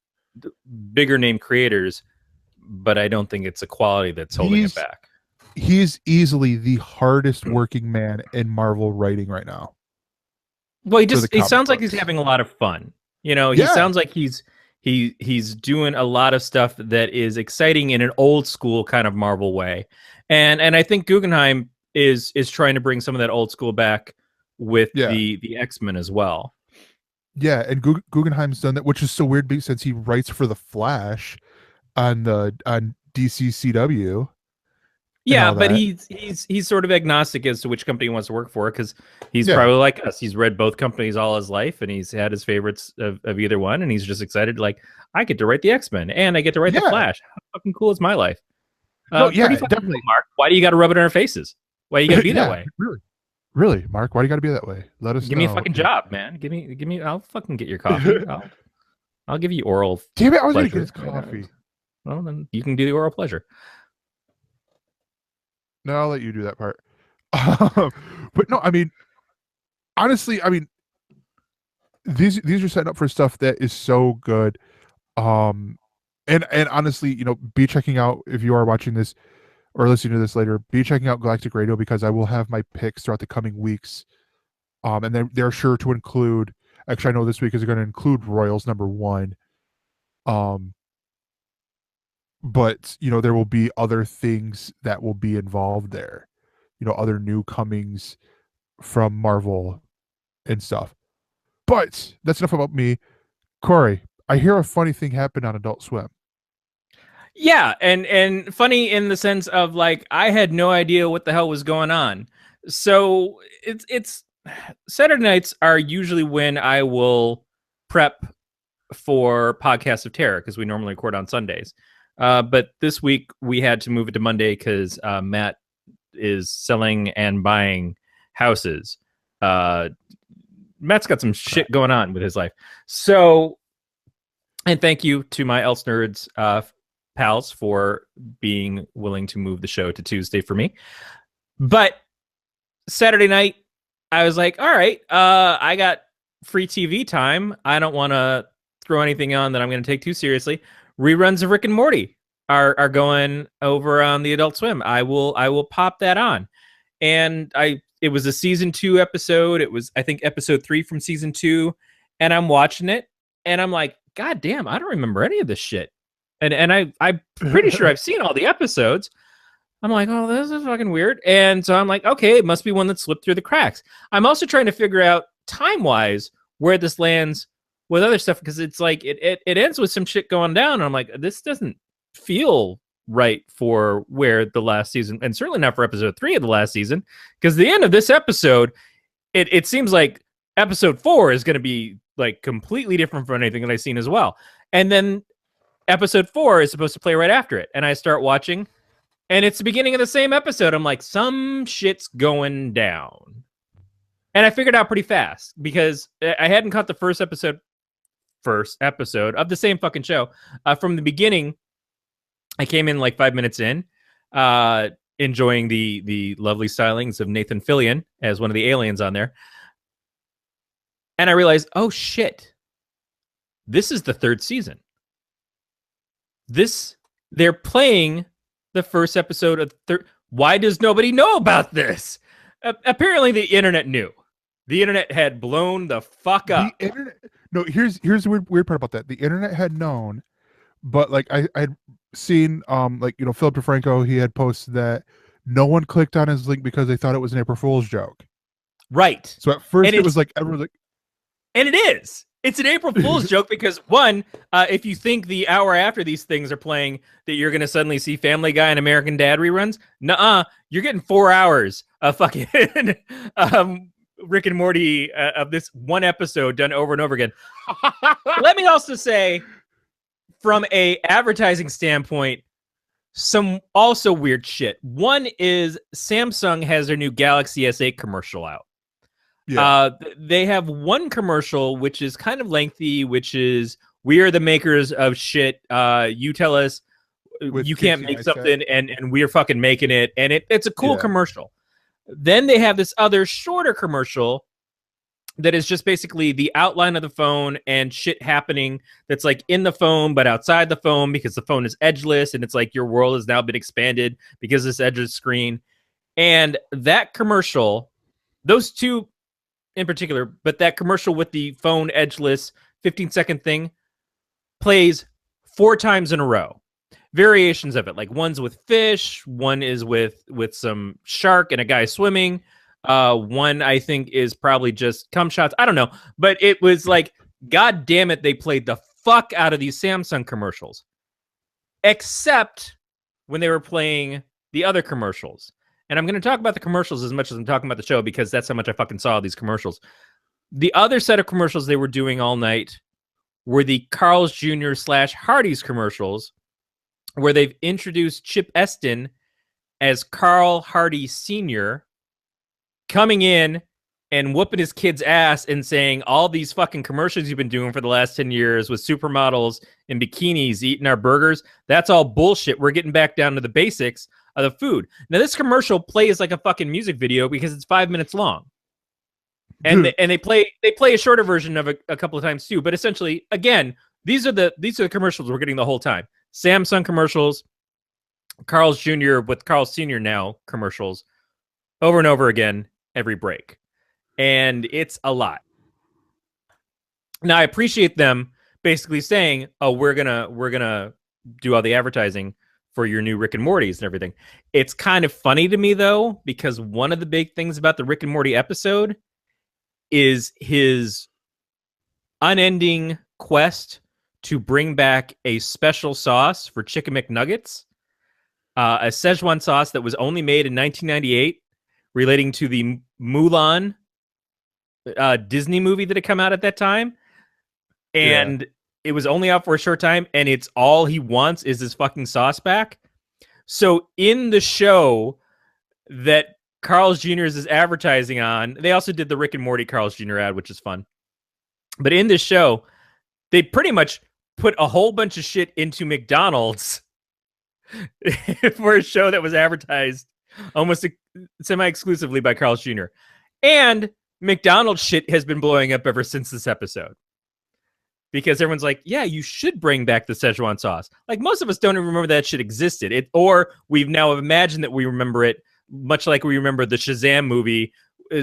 bigger name creators, but I don't think it's a quality that's holding it back. He's easily the hardest working man in Marvel writing right now. Well, he sounds like he's having a lot of fun. He sounds like he's doing a lot of stuff that is exciting in an old school kind of Marvel way. And I think Guggenheim is trying to bring some of that old school back with the X-Men as well. Yeah, and Guggenheim's done that, which is so weird since he writes for the Flash on DCCW. Yeah, but he's sort of agnostic as to which company he wants to work for, because he's probably like us. He's read both companies all his life, and he's had his favorites of either one, and he's just excited, like, I get to write the X-Men, and I get to write the Flash. How fucking cool is my life? Definitely. Cool, Mark. Why do you got to rub it in our faces? Why you got to be that way? Really, Mark, why do you got to be that way? Let us give me a fucking job, man. Give me. I'll fucking get your coffee. I'll give you oral. Damn it! I was gonna get his coffee. Well, then you can do the oral pleasure. No, I'll let you do that part. But no, I mean, honestly, these are setting up for stuff that is so good. And honestly, be checking out, if you are watching this or listening to this later, be checking out Galactic Radio, because I will have my picks throughout the coming weeks. And they're sure to include, actually, I know this week is going to include Royals #1. But there will be other things that will be involved there, other new comings from Marvel and stuff. But that's enough about me. Corey, I hear a funny thing happened on Adult Swim. Yeah, and funny in the sense of, like, I had no idea what the hell was going on. So it's Saturday nights are usually when I will prep for Podcast of Terror, because we normally record on Sundays. But this week we had to move it to Monday because Matt is selling and buying houses. Matt's got some shit going on with his life. So, and thank you to my ElseNerds pals for being willing to move the show to Tuesday for me. But Saturday night, I was like, all right, I got free TV time. I don't want to throw anything on that I'm going to take too seriously. Reruns of Rick and Morty are going over on the Adult Swim. I will pop that on. And it was a season 2 episode. It was, I think, episode 3 from season 2. And I'm watching it and I'm like, God damn, I don't remember any of this shit. And I'm pretty sure I've seen all the episodes. I'm like, oh, this is fucking weird. And so I'm like, okay, it must be one that slipped through the cracks. I'm also trying to figure out time-wise where this lands with other stuff, because it's like it ends with some shit going down. And I'm like, this doesn't feel right for where the last season, and certainly not for episode 3 of the last season, because the end of this episode, it seems like episode 4 is going to be like completely different from anything that I've seen as well. And then episode 4 is supposed to play right after it. And I start watching, and it's the beginning of the same episode. I'm like, some shit's going down. And I figured out pretty fast, because I hadn't caught the first episode of the same fucking show. From the beginning, I came in like 5 minutes in, enjoying the lovely stylings of Nathan Fillion as one of the aliens on there. And I realized, oh shit, this is the 3rd season. They're playing the first episode of Why does nobody know about this? Apparently the internet knew. The internet had blown the fuck up. The internet. No, here's the weird part about that. The internet had known, but like I'd seen like, you know, Philip DeFranco, he had posted that no one clicked on his link because they thought it was an April Fool's joke. Right. So at first it was like everyone like, and it is. It's an April Fool's joke, because one, if you think the hour after these things are playing that you're going to suddenly see Family Guy and American Dad reruns, nuh-uh, you're getting 4 hours of fucking Rick and Morty of this one episode done over and over again. Let me also say, from a advertising standpoint, some also weird shit. One is Samsung has their new Galaxy S8 commercial out. Yeah. They have one commercial which is kind of lengthy, which is, we are the makers of shit. You tell us you can't make something, and we're fucking making it. And it's a cool commercial. Then they have this other shorter commercial that is just basically the outline of the phone and shit happening that's like in the phone but outside the phone, because the phone is edgeless, and it's like your world has now been expanded because of this edgeless screen. And that commercial, those two in particular, but that commercial with the phone edgeless 15-second thing plays 4 times in a row. Variations of it, like one's with fish, one is with some shark and a guy swimming. One I think is probably just cum shots. I don't know, but it was like, God damn it, they played the fuck out of these Samsung commercials, except when they were playing the other commercials. And I'm going to talk about the commercials as much as I'm talking about the show, because that's how much I fucking saw these commercials. The other set of commercials they were doing all night were the Carl's Jr. / Hardee's commercials, where they've introduced Chip Eston as Carl Hardee Sr., coming in and whooping his kid's ass and saying, all these fucking commercials you've been doing for the last 10 years with supermodels in bikinis eating our burgers, that's all bullshit. We're getting back down to the basics of the food. Now, this commercial plays like a fucking music video because it's 5 minutes long. And they play a shorter version of a couple of times too. But essentially, again, these are the commercials we're getting the whole time. Samsung commercials, Carl's Jr. with Carl Sr. now commercials, over and over again every break. And it's a lot. Now, I appreciate them basically saying, oh, we're gonna do all the advertising for your new Rick and Morty's and everything. It's kind of funny to me, though, because one of the big things about the Rick and Morty episode is his unending quest to bring back a special sauce for Chicken McNuggets, a Szechuan sauce that was only made in 1998, relating to the Mulan Disney movie that had come out at that time. And it was only out for a short time, and it's all he wants is his fucking sauce back. So in the show that Carl's Jr. is advertising on, they also did the Rick and Morty Carl's Jr. ad, which is fun. But in this show, they pretty much put a whole bunch of shit into McDonald's for a show that was advertised almost semi-exclusively by Carl's Jr. And McDonald's shit has been blowing up ever since this episode. Because everyone's like, yeah, you should bring back the Szechuan sauce. Like, most of us don't even remember that shit existed. Or we've now imagined that we remember it, much like we remember the Shazam movie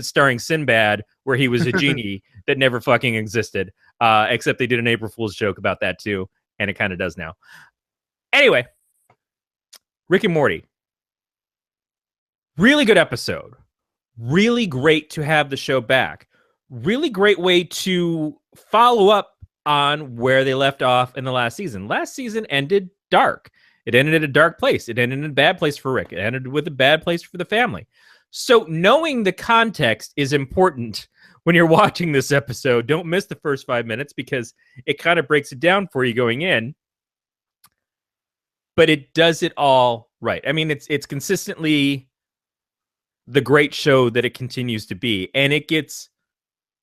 starring Sinbad, where he was a genie that never fucking existed. Except they did an April Fool's joke about that too, and it kind of does now. Anyway, Rick and Morty. Really good episode. Really great to have the show back. Really great way to follow up on where they left off in the last season. Last season ended dark. It ended at a dark place. It ended in a bad place for Rick. It ended with a bad place for the family. So knowing the context is important when you're watching this episode. Don't miss the first 5 minutes because it kind of breaks it down for you going in. But it does it all right. I mean, it's consistently the great show that it continues to be, and it gets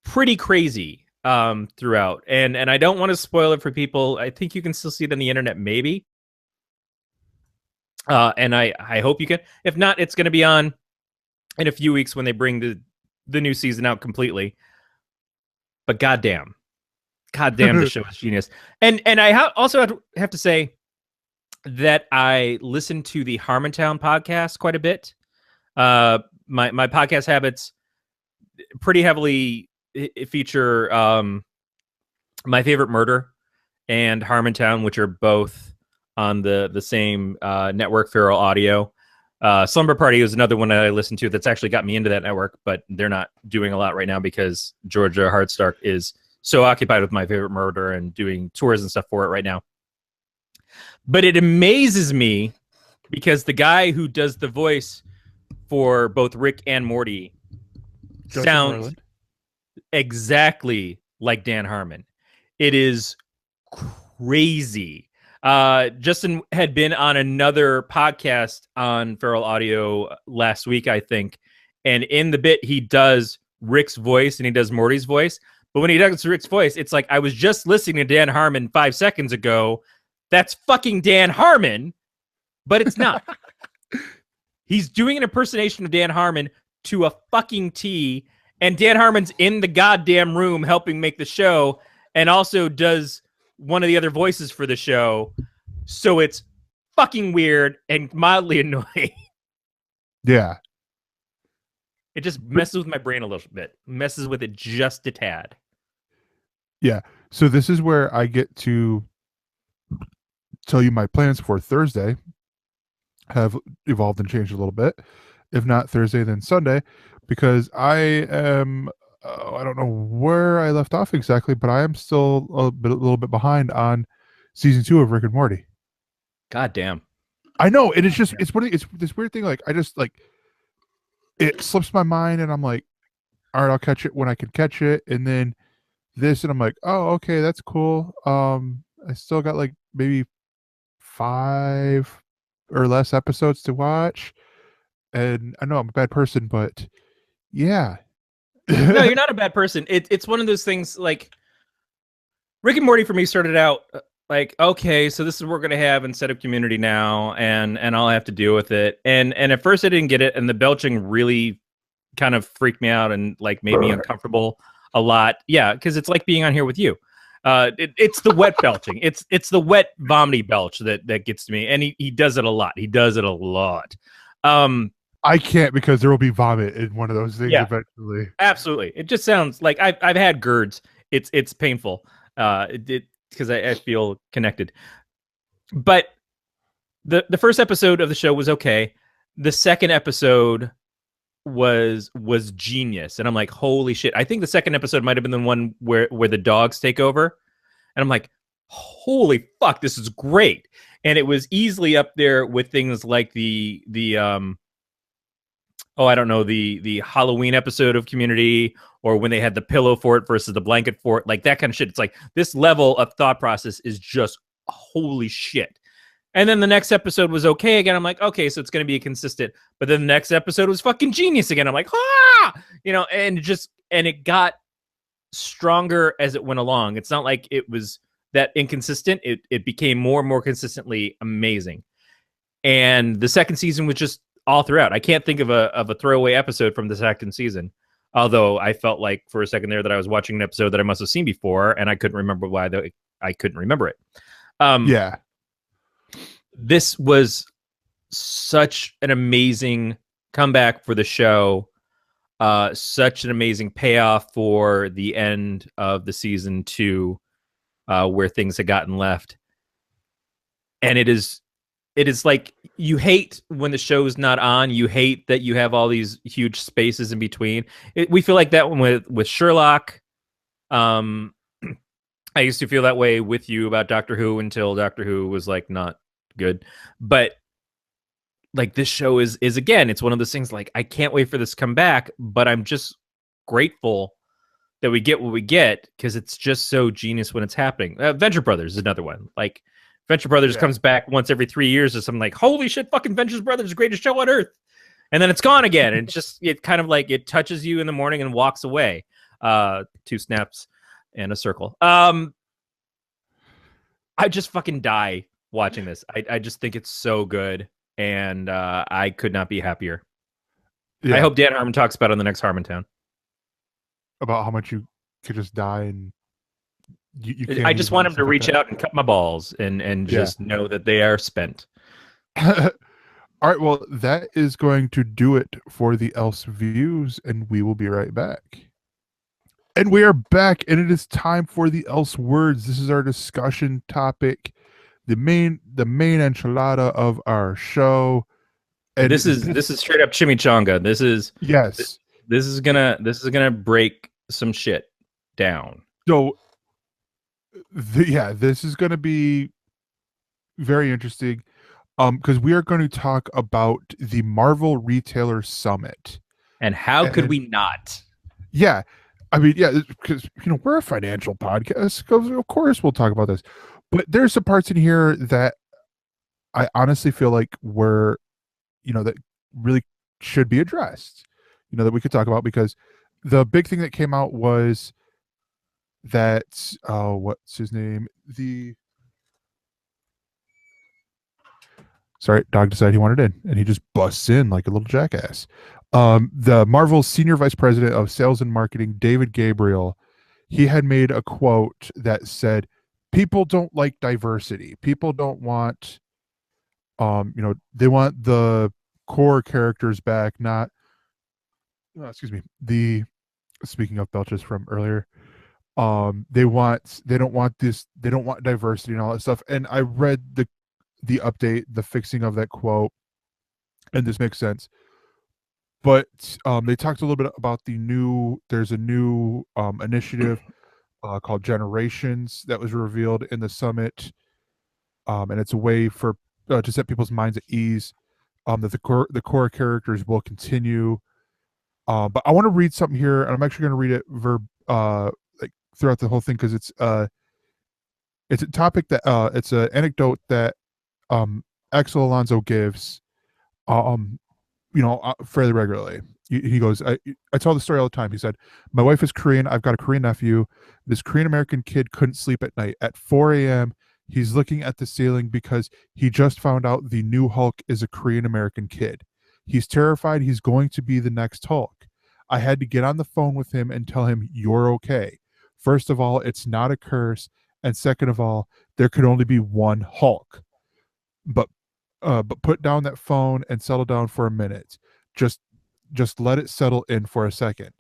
pretty crazy throughout. And I don't want to spoil it for people. I think you can still see it on the internet, maybe. And I hope you can. If not, it's going to be on in a few weeks when they bring the new season out completely. But goddamn, the show is genius. And I also have to say that I listen to the Harmontown podcast quite a bit. My podcast habits pretty heavily feature My Favorite Murder and Harmontown, which are both on the same network, Feral Audio. Slumber Party is another one that I listen to that's actually got me into that network, but they're not doing a lot right now because Georgia Hardstark is so occupied with My Favorite Murder and doing tours and stuff for it right now. But it amazes me because the guy who does the voice for both Rick and Morty sounds exactly like Dan Harmon. It is crazy. Justin had been on another podcast on Feral Audio last week, I think. And in the bit, he does Rick's voice and he does Morty's voice. But when he does Rick's voice, it's like, I was just listening to Dan Harmon 5 seconds ago. That's fucking Dan Harmon, but it's not. He's doing an impersonation of Dan Harmon to a fucking T, and Dan Harmon's in the goddamn room helping make the show and also does one of the other voices for the show. So it's fucking weird and mildly annoying. Yeah. It just messes with my brain a little bit. Messes with it just a tad. Yeah. So this is where I get to tell you my plans for Thursday have evolved and changed a little bit. If not Thursday, then Sunday, because I am, I don't know where I left off exactly, but I am still a little bit behind on season 2 of Rick and Morty. God damn. I know. And it's just, it's this weird thing. Like, I just like, it slips my mind and I'm like, all right, I'll catch it when I can catch it. And then this, and I'm like, oh, okay, that's cool. I still got like maybe 5 or less episodes to watch. And I know I'm a bad person, but yeah. No, you're not a bad person. It's one of those things like Rick and Morty for me started out like, okay, so this is what we're gonna have instead of Community now, and I'll have to deal with it. And at first I didn't get it, and the belching really kind of freaked me out and like made me uncomfortable a lot. Yeah, because it's like being on here with you. It's the wet belching. It's the wet vomity belch that gets to me, and he does it a lot. He does it a lot. I can't because there will be vomit in one of those things eventually. Absolutely. It just sounds like I've had GERDs. It's painful. Because I feel connected. But the first episode of the show was okay. The second episode was genius, and I'm like, holy shit. I think the second episode might have been the one where the dogs take over, and I'm like, holy fuck, this is great. And it was easily up there with things like the I don't know, the Halloween episode of Community, or when they had the pillow fort versus the blanket fort, like that kind of shit. It's like this level of thought process is just holy shit. And then the next episode was okay again. I'm like, okay, so it's going to be consistent. But then the next episode was fucking genius again. I'm like, and it got stronger as it went along. It's not like it was that inconsistent. It became more and more consistently amazing. And the second season was just all throughout. I can't think of a throwaway episode from the second season. Although I felt like for a second there that I was watching an episode that I must have seen before, and I couldn't remember why I couldn't remember it. Yeah. This was such an amazing comeback for the show. Such an amazing payoff for the end of the season 2, where things had gotten left. And it is it is like you hate when the show's not on. You hate that you have all these huge spaces in between. We feel like that one with Sherlock. I used to feel that way with you about Doctor Who until Doctor Who was like not good. But like this show is again, it's one of those things like I can't wait for this to come back, but I'm just grateful that we get what we get because it's just so genius when it's happening. Venture Brothers is another one. Like Venture Brothers comes back once every 3 years or something like, holy shit, fucking Venture Brothers is the greatest show on earth. And then it's gone again. And it kind of like, it touches you in the morning and walks away. 2 snaps and a circle. I just fucking die watching this. I just think it's so good. And I could not be happier. Yeah. I hope Dan Harmon talks about it on the next Harmontown. About how much you could just die and you can't. I just want him to reach out and cut my balls and just know that they are spent. All right, well, that is going to do it for the ElseViews, and we will be right back. And we are back, and it is time for the ElseWords. This is our discussion topic, the main enchilada of our show. And this is straight up chimichanga. This is This is gonna break some shit down. So, this is gonna be very interesting, because we are going to talk about the Marvel Retailer Summit. And how could we not? Yeah, I mean, because we're a financial podcast, so of course we'll talk about this. But there's some parts in here that I honestly feel like were, that really should be addressed. That we could talk about, because the big thing that came out was that what's his name? Sorry, dog decided he wanted in, and he just busts in like a little jackass. The Marvel Senior Vice President of Sales and Marketing, David Gabriel, he had made a quote that said, "People don't like diversity. People don't want, they want the core characters back, not." Speaking of belches from earlier, they don't want diversity and all that stuff. And I read the update, the fixing of that quote, and this makes sense. But they talked a little bit about there's a new initiative called Generations that was revealed in the summit, and it's a way for to set people's minds at ease, that the core characters will continue. But I want to read something here, and I'm actually going to read it like throughout the whole thing, because it's a topic that it's an anecdote that Axel Alonso gives fairly regularly. He goes, I tell the story all the time. He said, "My wife is Korean. I've got a Korean nephew. This Korean American kid couldn't sleep at night. At 4 a.m., he's looking at the ceiling because he just found out the new Hulk is a Korean American kid. He's terrified he's going to be the next Hulk. I had to get on the phone with him and tell him, you're okay. First of all, it's not a curse. And second of all, there could only be one Hulk. But put down that phone and settle down for a minute. Just let it settle in for a second."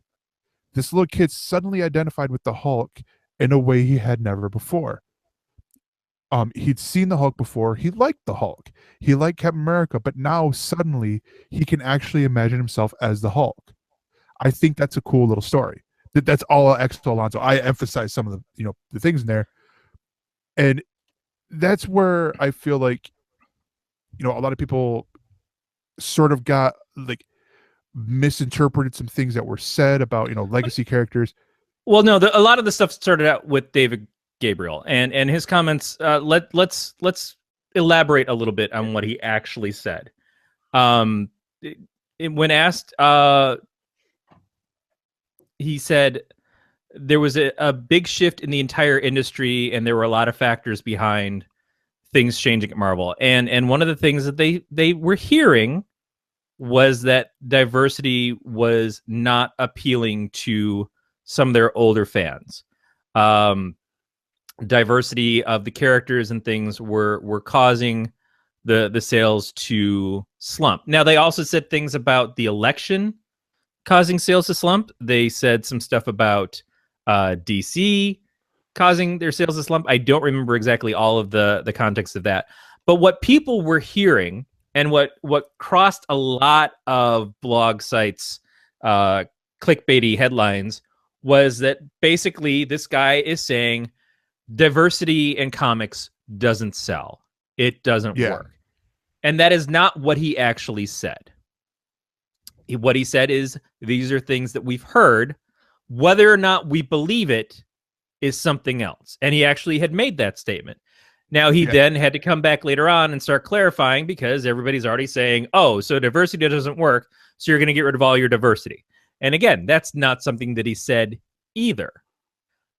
This little kid suddenly identified with the Hulk in a way he had never before. He'd seen the Hulk before. He liked the Hulk. He liked Captain America, but now suddenly he can actually imagine himself as the Hulk. I think that's a cool little story. That's all Axel Alonso. I emphasize some of the things in there, and that's where I feel like a lot of people sort of got like misinterpreted some things that were said about legacy characters. Well, no, a lot of the stuff started out with David Gabriel and his comments. Let's elaborate a little bit on what he actually said. When asked, he said there was a big shift in the entire industry, and there were a lot of factors behind things changing at Marvel. And one of the things that they were hearing was that diversity was not appealing to some of their older fans. Diversity of the characters and things were causing the sales to slump. Now, they also said things about the election causing sales to slump. They said some stuff about DC causing their sales to slump. I don't remember exactly all of the context of that. But what people were hearing, and what crossed a lot of blog sites, clickbaity headlines, was that basically this guy is saying diversity in comics doesn't sell. It doesn't work. And that is not what he actually said. What he said is, these are things that we've heard. Whether or not we believe it is something else. And he actually had made that statement. Now, he then had to come back later on and start clarifying, because everybody's already saying, oh, so diversity doesn't work, so you're going to get rid of all your diversity. And again, that's not something that he said either.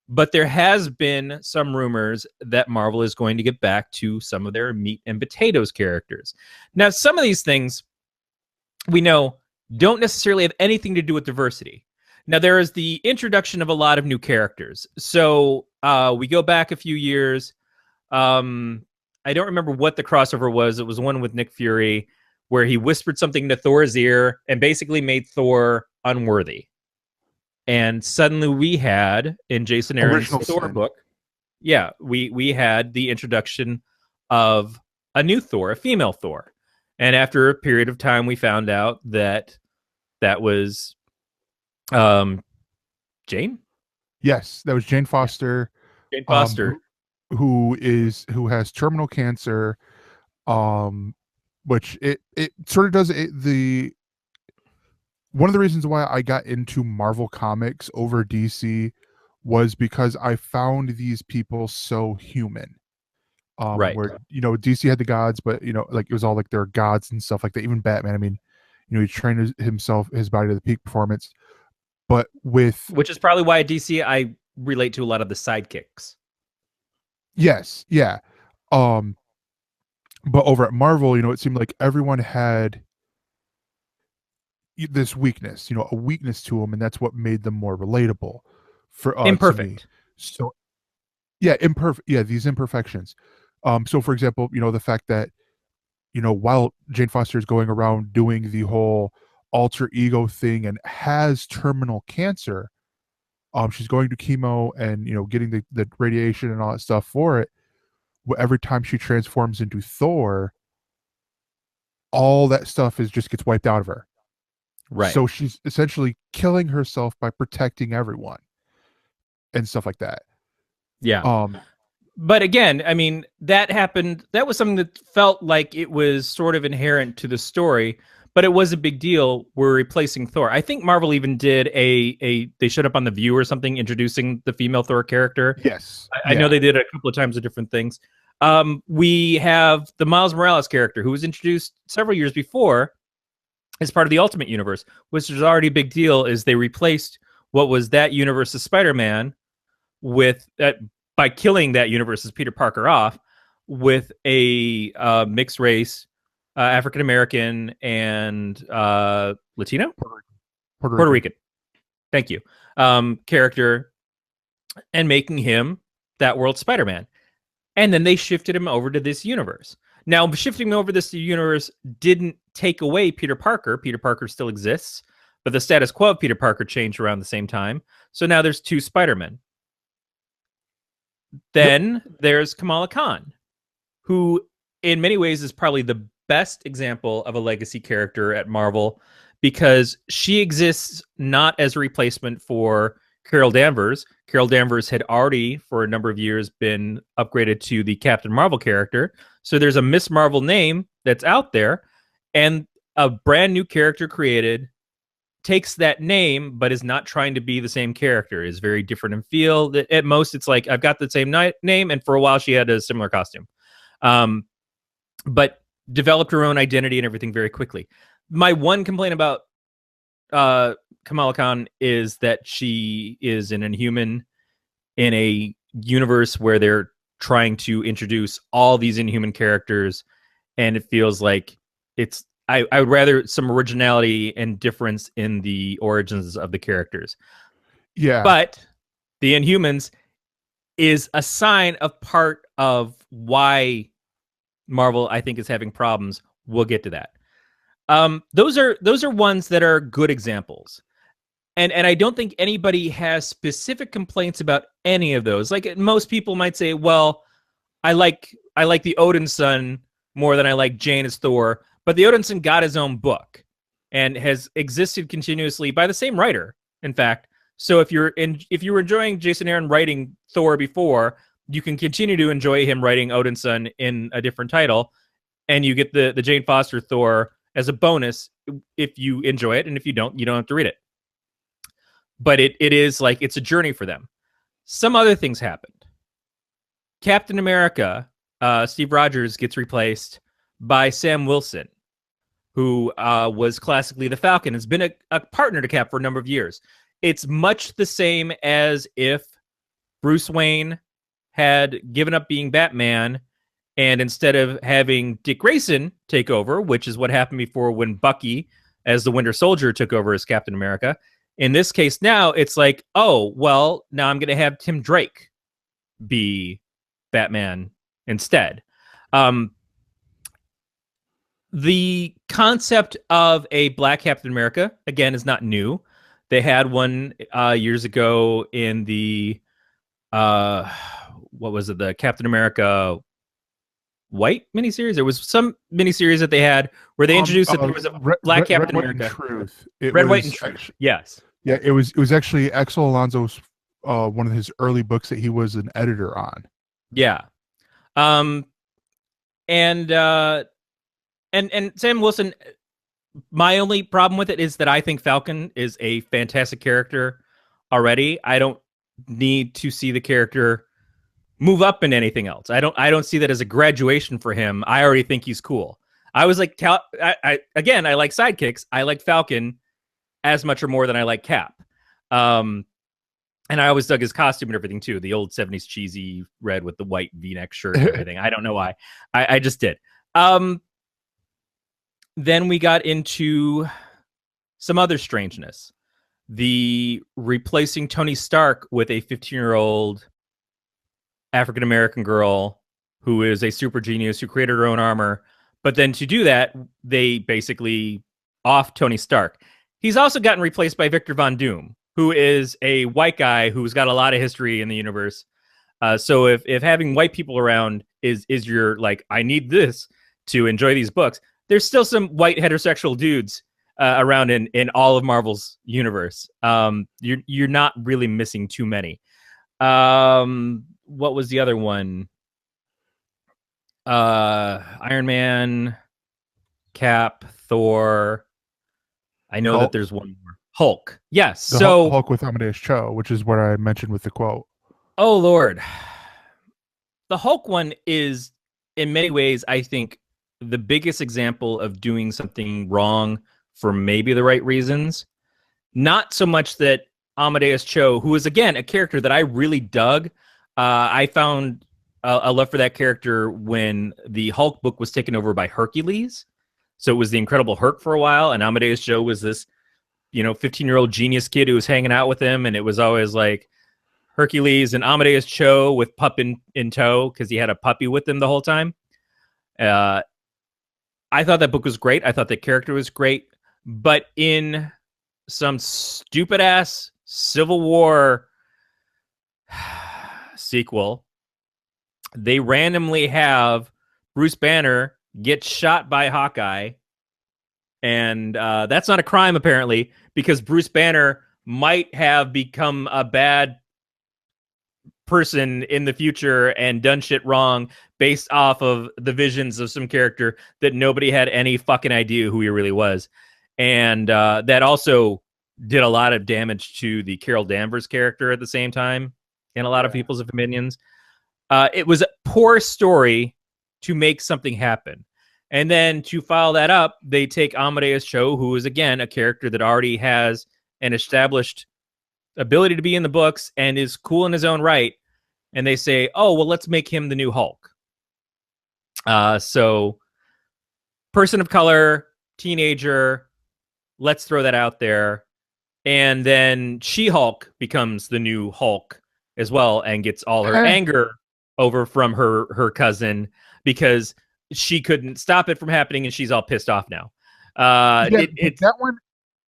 But there has been some rumors that Marvel is going to get back to some of their meat and potatoes characters. Now, some of these things we know don't necessarily have anything to do with diversity. Now, there is the introduction of a lot of new characters. So we go back a few years. I don't remember what the crossover was. It was one with Nick Fury where he whispered something to Thor's ear and basically made Thor unworthy. And suddenly we had, in Jason Aaron's Thor book, we had the introduction of a new Thor, a female Thor. And after a period of time, we found out that that was Jane? Yes, that was Jane Foster. Jane Foster. Who has terminal cancer, which it sort of does the one of the reasons why I got into Marvel Comics over DC was because I found these people so human. Right. Where, DC had the gods, but, like it was all like their gods and stuff like that. Even Batman, I mean, he trained his body to the peak performance. But which is probably why at DC I relate to a lot of the sidekicks. Yes, yeah. But over at Marvel, it seemed like everyone had this weakness, a weakness to them, and that's what made them more relatable for imperfect. So, yeah, imperfect. Yeah, these imperfections. So for example, the fact that, while Jane Foster is going around doing the whole alter ego thing and has terminal cancer, she's going to chemo and, getting the radiation and all that stuff for it. Every time she transforms into Thor, all that stuff just gets wiped out of her. Right. So she's essentially killing herself by protecting everyone and stuff like that. Yeah. But again, I mean, that happened. That was something that felt like it was sort of inherent to the story, but it was a big deal. We're replacing Thor. I think Marvel even did they showed up on The View or something introducing the female Thor character. Yes. I know they did it a couple of times with different things. We have the Miles Morales character who was introduced several years before as part of the Ultimate Universe, which is already a big deal, is they replaced what was that universe's Spider-Man with by killing that universe's Peter Parker off with a mixed race, African American and Latino, Puerto Rican. Thank you. Character, and making him that world's Spider-Man. And then they shifted him over to this universe. Now, shifting him over this universe didn't take away Peter Parker. Peter Parker still exists, but the status quo of Peter Parker changed around the same time. So now there's two Spider-Men. Then there's Kamala Khan, who in many ways is probably the best example of a legacy character at Marvel, because she exists not as a replacement for Carol Danvers. Carol Danvers had already, for a number of years, been upgraded to the Captain Marvel character. So there's a Miss Marvel name that's out there, and a brand new character created takes that name, but is not trying to be the same character, is very different in feel. At most, it's like, I've got the same name, and for a while she had a similar costume. But developed her own identity and everything very quickly. My one complaint about Kamala Khan is that she is an Inhuman in a universe where they're trying to introduce all these Inhuman characters, and it feels like I would rather some originality and difference in the origins of the characters. Yeah. But the Inhumans is a sign of part of why Marvel, I think, is having problems. We'll get to that. Those are ones that are good examples. And I don't think anybody has specific complaints about any of those. Like, most people might say, well, I like the Odin son more than I like Jane as Thor. But the Odinson got his own book and has existed continuously by the same writer, in fact. So if you were enjoying Jason Aaron writing Thor before, you can continue to enjoy him writing Odinson in a different title, and you get the Jane Foster Thor as a bonus if you enjoy it, and if you don't have to read it. But it is like, it's a journey for them. Some other things happened. Captain America, Steve Rogers, gets replaced by Sam Wilson, who was classically the Falcon, has been a partner to Cap for a number of years. It's much the same as if Bruce Wayne had given up being Batman, and instead of having Dick Grayson take over, which is what happened before when Bucky, as the Winter Soldier, took over as Captain America. In this case now, it's like, oh, well, now I'm going to have Tim Drake be Batman instead. The concept of a Black Captain America, again, is not new. They had one years ago in the, what was it, the Captain America White miniseries? There was some miniseries that they had where they introduced that there was a Black Captain America. Red, White, and Truth. Yes. Yeah, it was actually Axel Alonso's one of his early books that he was an editor on. Yeah. And Sam Wilson, my only problem with it is that I think Falcon is a fantastic character already. I don't need to see the character move up in anything else. I don't see that as a graduation for him. I already think he's cool. I was like, I like sidekicks. I like Falcon as much or more than I like Cap. And I always dug his costume and everything too. The old 70s cheesy red with the white V-neck shirt and everything. I don't know why. I just did. Then we got into some other strangeness. The replacing Tony Stark with a 15-year-old African-American girl who is a super genius who created her own armor. But then to do that, they basically off Tony Stark. He's also gotten replaced by Victor Von Doom, who is a white guy who's got a lot of history in the universe. So if having white people around is your, like, I need this to enjoy these books, there's still some white heterosexual dudes around in all of Marvel's universe. You're not really missing too many. What was the other one? Iron Man, Cap, Thor. I know that there's one more. Hulk. Yes. So Hulk with Amadeus Cho, which is what I mentioned with the quote. Oh, Lord. The Hulk one is, in many ways, I think, the biggest example of doing something wrong for maybe the right reasons. Not so much that Amadeus Cho, who is, again, a character that I really dug. I found a love for that character when the Hulk book was taken over by Hercules. So it was the Incredible Hulk for a while, and Amadeus Cho was this, 15-year-old genius kid who was hanging out with him, and it was always like Hercules and Amadeus Cho with pup in tow because he had a puppy with him the whole time. I thought that book was great. I thought the character was great, but in some stupid-ass Civil War sequel, they randomly have Bruce Banner get shot by Hawkeye, and that's not a crime, apparently, because Bruce Banner might have become a bad person in the future and done shit wrong based off of the visions of some character that nobody had any fucking idea who he really was. And that also did a lot of damage to the Carol Danvers character at the same time in a lot of people's opinions. It was a poor story to make something happen. And then to follow that up, they take Amadeus Cho, who is, again, a character that already has an established ability to be in the books and is cool in his own right. And they say, oh, well, let's make him the new Hulk. So person of color, teenager, let's throw that out there. And then She-Hulk becomes the new Hulk as well and gets all her anger over from her cousin because she couldn't stop it from happening and she's all pissed off now. It's that one,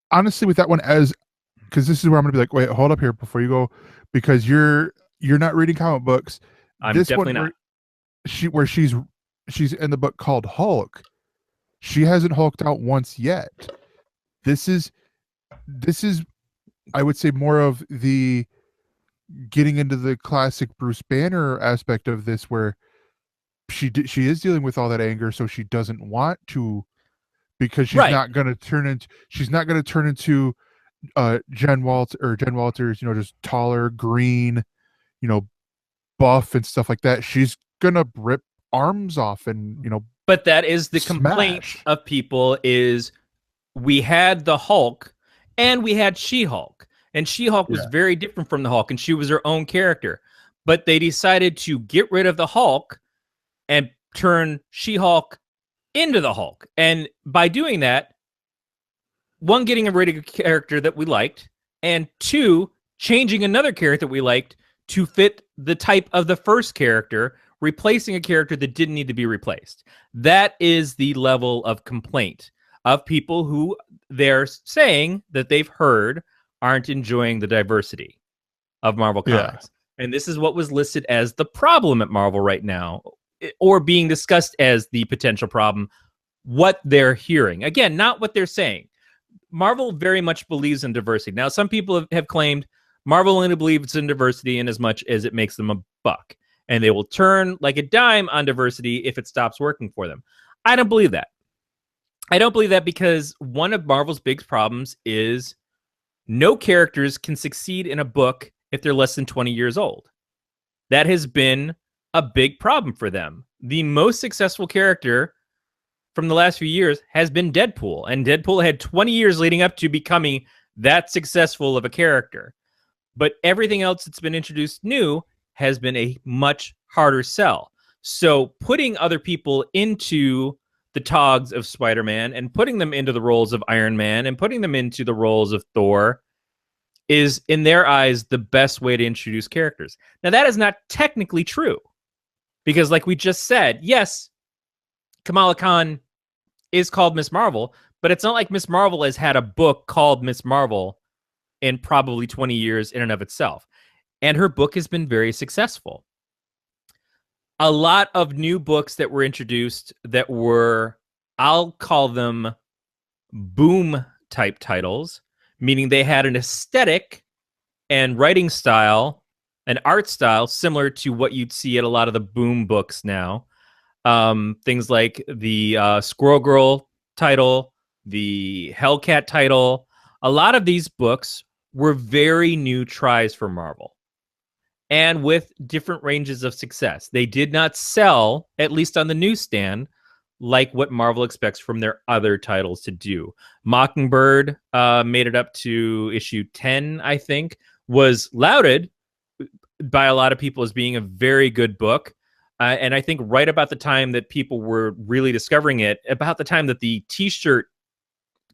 honestly, with that one, because this is where I'm gonna be like, wait, hold up here before you go, because you're not reading comic books. I'm definitely not. Where she's she's in the book called Hulk. She hasn't hulked out once yet. This is I would say more of the getting into the classic Bruce Banner aspect of this, where she is dealing with all that anger, so she doesn't want to, because she's not going to turn into Jen Walters, just taller, green, buff and stuff like that. She's gonna rip arms off and But that is the complaint of people: is we had the Hulk and we had She-Hulk, and She-Hulk was very different from the Hulk, and she was her own character. But they decided to get rid of the Hulk and turn She-Hulk into the Hulk, and by doing that, one, getting rid of a character that we liked, and two, changing another character that we liked to fit the type of the first character, replacing a character that didn't need to be replaced. That is the level of complaint of people who they're saying that they've heard aren't enjoying the diversity of Marvel Comics. And this is what was listed as the problem at Marvel right now, or being discussed as the potential problem, what they're hearing. Again, not what they're saying. Marvel very much believes in diversity. Now, some people have claimed Marvel only believes in diversity in as much as it makes them a buck, and they will turn like a dime on diversity if it stops working for them. I don't believe that. I don't believe that because one of Marvel's big problems is no characters can succeed in a book if they're less than 20 years old. That has been a big problem for them. The most successful character from the last few years has been Deadpool, and Deadpool had 20 years leading up to becoming that successful of a character. But everything else that's been introduced new has been a much harder sell. So putting other people into the togs of Spider-Man and putting them into the roles of Iron Man and putting them into the roles of Thor is, in their eyes, the best way to introduce characters. Now, that is not technically true, because like we just said, yes, Kamala Khan is called Miss Marvel, but it's not like Miss Marvel has had a book called Miss Marvel in probably 20 years in and of itself. And her book has been very successful. A lot of new books that were introduced that were, I'll call them boom type titles, meaning they had an aesthetic and writing style, an art style similar to what you'd see at a lot of the boom books now. Things like the Squirrel Girl title, the Hellcat title. A lot of these books were very new tries for Marvel, and with different ranges of success. They did not sell, at least on the newsstand, like what Marvel expects from their other titles to do. Mockingbird made it up to issue 10, I think, was lauded by a lot of people as being a very good book. And I think right about the time that people were really discovering it, about the time that the t-shirt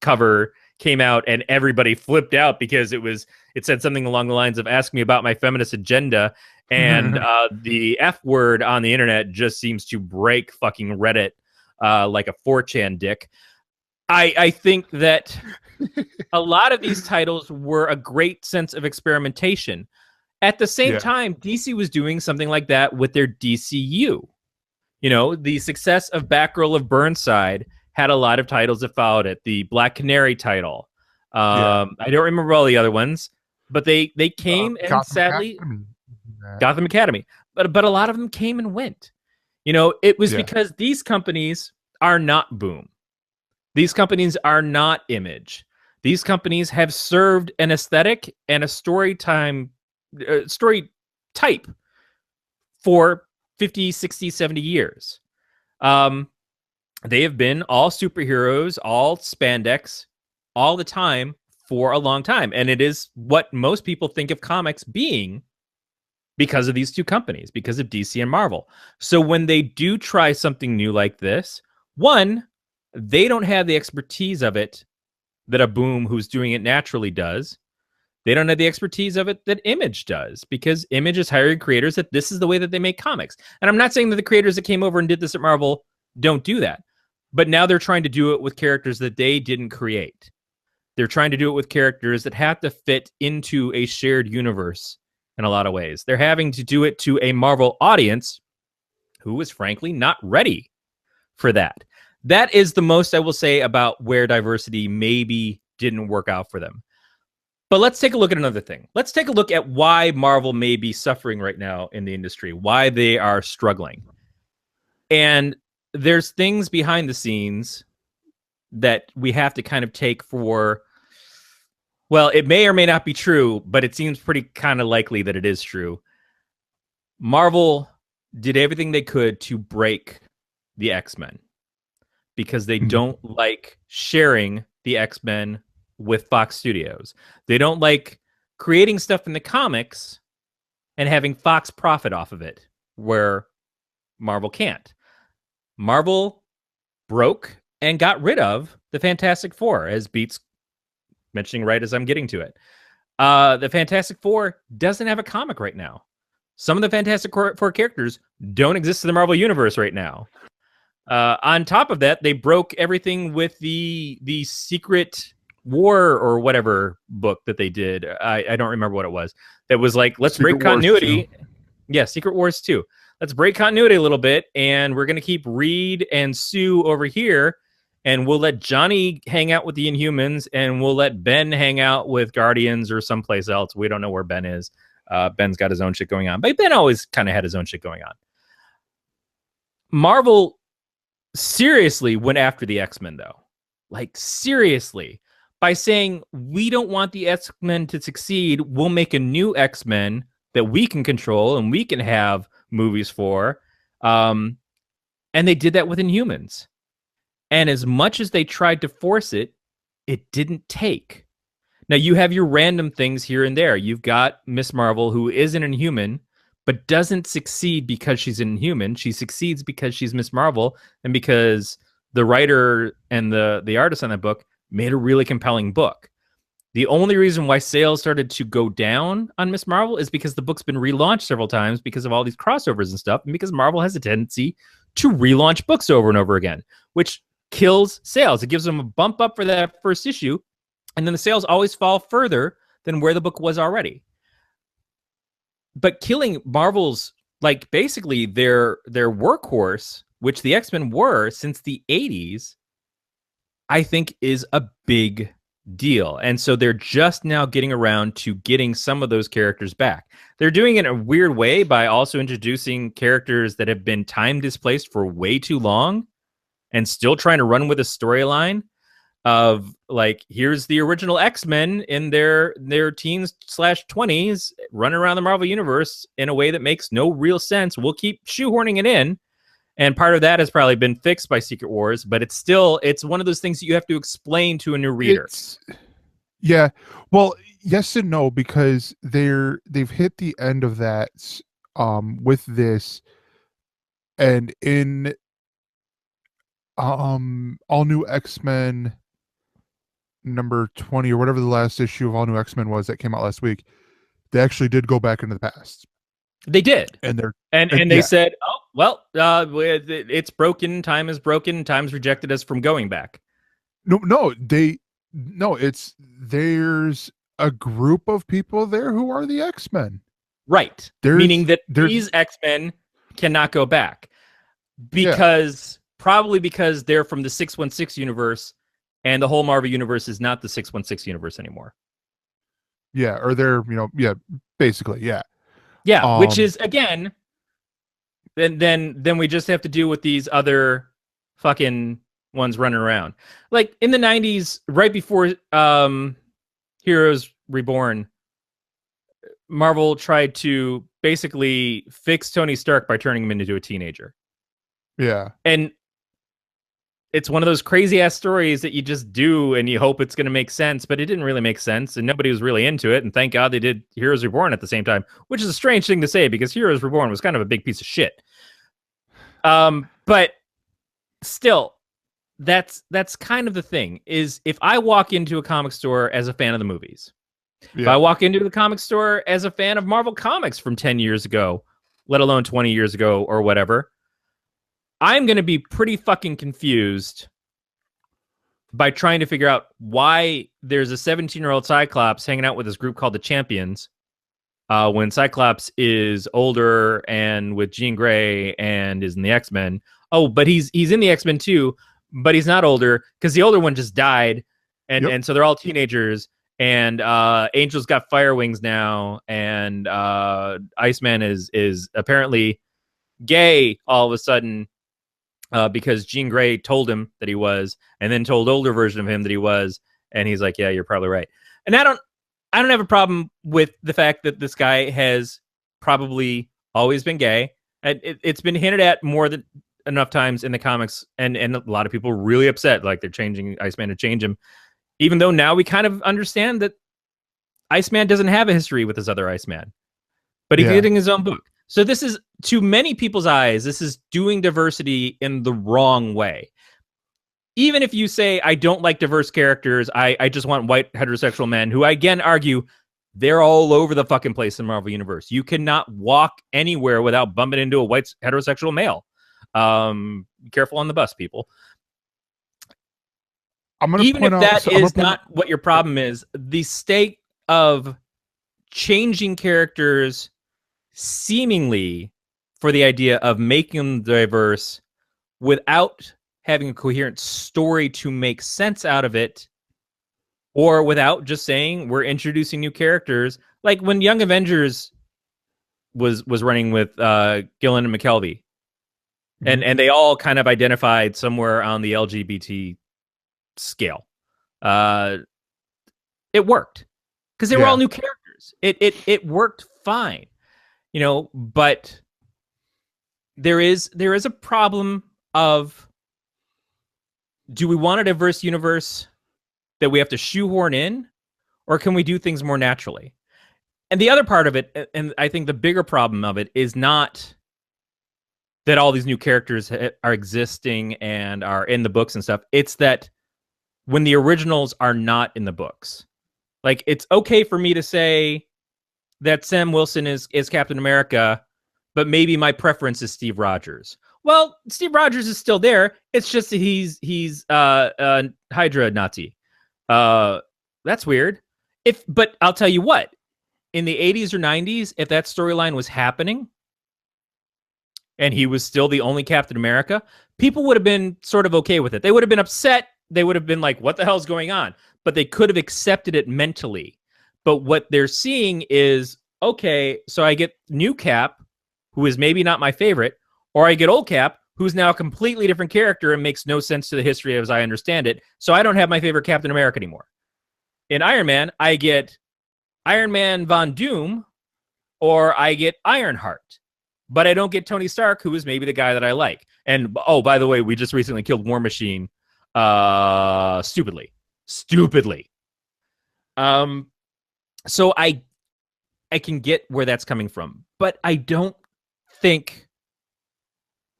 cover came out and everybody flipped out because it said something along the lines of "ask me about my feminist agenda," and the F word on the internet just seems to break fucking Reddit like a 4chan dick. I think that a lot of these titles were a great sense of experimentation. At the same time, DC was doing something like that with their DCU. The success of Batgirl of Burnside had a lot of titles that followed it. The Black Canary title. I don't remember all the other ones, but they came and Gotham sadly Academy. Gotham Academy. But a lot of them came and went. It was because these companies are not Boom. These companies are not Image. These companies have served an aesthetic and a story type for 50, 60, 70 years. They have been all superheroes, all spandex, all the time for a long time. And it is what most people think of comics being because of these two companies, because of DC and Marvel. So when they do try something new like this, one, they don't have the expertise of it that a Boom who's doing it naturally does. They don't have the expertise of it that Image does, because Image is hiring creators that this is the way that they make comics. And I'm not saying that the creators that came over and did this at Marvel don't do that. But now they're trying to do it with characters that they didn't create. They're trying to do it with characters that have to fit into a shared universe in a lot of ways. They're having to do it to a Marvel audience who is frankly not ready for that. That is the most I will say about where diversity maybe didn't work out for them. But let's take a look at another thing. Let's take a look at why Marvel may be suffering right now in the industry, why they are struggling. And there's things behind the scenes that we have to kind of take for, well, it may or may not be true, but it seems pretty kind of likely that it is true. Marvel did everything they could to break the X-Men because they don't like sharing the X-Men with Fox Studios. They don't like creating stuff in the comics and having Fox profit off of it, where Marvel can't. Marvel broke and got rid of the Fantastic Four, as Beat's mentioning right as I'm getting to it. The Fantastic Four doesn't have a comic right now. Some of the Fantastic Four characters don't exist in the Marvel Universe right now. On top of that, they broke everything with the Secret War or whatever book that they did. I don't remember what it was. That was like, let's break continuity. Yeah, Secret Wars 2. Let's break continuity a little bit, and we're going to keep Reed and Sue over here, and we'll let Johnny hang out with the Inhumans, and we'll let Ben hang out with Guardians or someplace else. We don't know where Ben is. Ben's got his own shit going on. But Ben always kind of had his own shit going on. Marvel seriously went after the X-Men, though. Like, seriously. By saying, we don't want the X-Men to succeed, we'll make a new X-Men that we can control and we can have movies for. And they did that with Inhumans. And as much as they tried to force it, it didn't take. Now, you have your random things here and there. You've got Miss Marvel, who is an Inhuman, but doesn't succeed because she's an Inhuman. She succeeds because she's Miss Marvel and because the writer and the artist on that book made a really compelling book. The only reason why sales started to go down on Miss Marvel is because the book's been relaunched several times because of all these crossovers and stuff, and because Marvel has a tendency to relaunch books over and over again, which kills sales. It gives them a bump up for that first issue, and then the sales always fall further than where the book was already. But killing Marvel's, like, basically their workhorse, which the X-Men were since the 80s, I think is a big deal. And so they're just now getting around to getting some of those characters back. They're doing it in a weird way by also introducing characters that have been time displaced for way too long and still trying to run with a storyline of, like, here's the original X-Men in their teens/20s running around the Marvel Universe in a way that makes no real sense. We'll keep shoehorning it in. And part of that has probably been fixed by Secret Wars, but it's one of those things that you have to explain to a new reader. Yeah. Well, yes and no, because they've hit the end of that with this, and in All New X-Men number 20 or whatever the last issue of All New X-Men was that came out last week, they actually did go back into the past. They did. And they said, oh, well, it's broken. Time is broken. Time's rejected us from going back. There's a group of people there who are the X-Men. Right. Meaning that these X-Men cannot go back probably because they're from the 616 universe, and the whole Marvel universe is not the 616 universe anymore. Yeah. Or they're, basically. Yeah. Yeah, which is, again, then we just have to deal with these other fucking ones running around. Like, in the 90s, right before Heroes Reborn, Marvel tried to basically fix Tony Stark by turning him into a teenager. Yeah. And it's one of those crazy-ass stories that you just do and you hope it's going to make sense, but it didn't really make sense, and nobody was really into it, and thank God they did Heroes Reborn at the same time, which is a strange thing to say because Heroes Reborn was kind of a big piece of shit. But still, that's kind of the thing, is if I walk into a comic store as a fan of the movies, if I walk into the comic store as a fan of Marvel Comics from 10 years ago, let alone 20 years ago or whatever, I'm going to be pretty fucking confused by trying to figure out why there's a 17-year-old Cyclops hanging out with this group called the Champions, when Cyclops is older and with Jean Grey and is in the X-Men. Oh, but he's in the X-Men too, but he's not older because the older one just died, and so they're all teenagers. And Angel's got fire wings now, and Iceman is apparently gay all of a sudden because Jean Grey told him that he was, and then told older version of him that he was, and he's like, yeah, you're probably right. And I don't have a problem with the fact that this guy has probably always been gay. It's been hinted at more than enough times in the comics, and a lot of people are really upset, like they're changing Iceman to change him. Even though now we kind of understand that Iceman doesn't have a history with his other Iceman, but he's getting his own book. So this is, to many people's eyes, this is doing diversity in the wrong way. Even if you say, I don't like diverse characters, I just want white heterosexual men, who I again argue, they're all over the fucking place in the Marvel Universe. You cannot walk anywhere without bumping into a white heterosexual male. Be careful on the bus, people. Even if that is not what your problem is, the state of changing characters seemingly for the idea of making them diverse without having a coherent story to make sense out of it, or without just saying we're introducing new characters, like when Young Avengers was running with Gillen and McKelvey, and they all kind of identified somewhere on the LGBT scale. It worked because they were all new characters. It worked fine, but there is a problem of, do we want a diverse universe that we have to shoehorn in, or can we do things more naturally? And the other part of it, and I think the bigger problem of it, is not that all these new characters are existing and are in the books and stuff. It's that when the originals are not in the books, like, it's okay for me to say that Sam Wilson is Captain America, but maybe my preference is Steve Rogers. Well, Steve Rogers is still there. It's just that he's Hydra Nazi. That's weird. But I'll tell you what, in the 80s or 90s, if that storyline was happening and he was still the only Captain America, people would have been sort of okay with it. They would have been upset. They would have been like, what the hell's going on? But they could have accepted it mentally. But what they're seeing is, okay, so I get new Cap, who is maybe not my favorite, or I get old Cap, who's now a completely different character and makes no sense to the history as I understand it. So I don't have my favorite Captain America anymore. In Iron Man, I get Iron Man Von Doom, or I get Ironheart. But I don't get Tony Stark, who is maybe the guy that I like. And, oh, by the way, we just recently killed War Machine stupidly. So I can get where that's coming from. But I don't think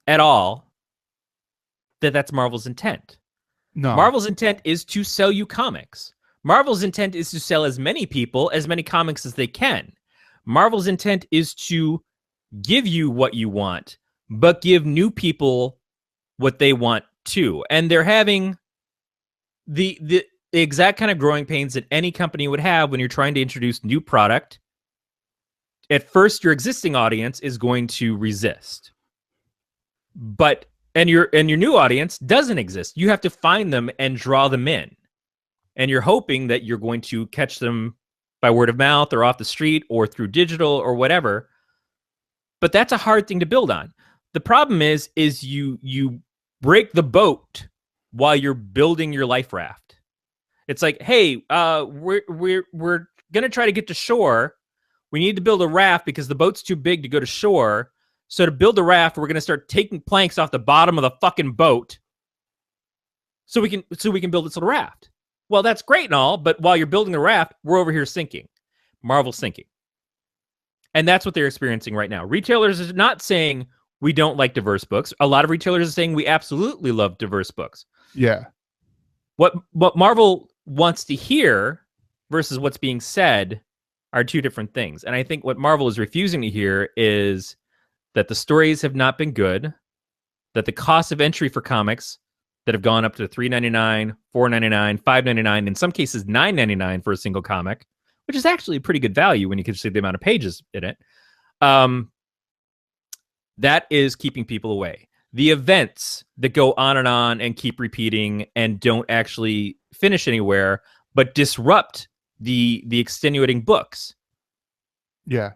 at all that that's Marvel's intent. No. Marvel's intent is to sell you comics. Marvel's intent is to sell as many people as many comics as they can. Marvel's intent is to give you what you want, but give new people what they want too. And they're having the exact kind of growing pains that any company would have when you're trying to introduce new product. At first, your existing audience is going to resist. But your new audience doesn't exist. You have to find them and draw them in. And you're hoping that you're going to catch them by word of mouth or off the street or through digital or whatever. But that's a hard thing to build on. The problem is you break the boat while you're building your life raft. It's like, hey, we're gonna try to get to shore. We need to build a raft because the boat's too big to go to shore. So to build a raft, we're gonna start taking planks off the bottom of the fucking boat, so we can build this little raft. Well, that's great and all, but while you're building the raft, we're over here sinking. Marvel's sinking. And that's what they're experiencing right now. Retailers are not saying we don't like diverse books. A lot of retailers are saying we absolutely love diverse books. Yeah. What Marvel wants to hear versus what's being said are two different things. And I think what Marvel is refusing to hear is that the stories have not been good, that the cost of entry for comics that have gone up to $3.99, $4.99, $5.99, in some cases $9.99 for a single comic, which is actually a pretty good value when you consider the amount of pages in it. That is keeping people away. The events that go on and keep repeating and don't actually finish anywhere, but disrupt the extenuating books. Yeah.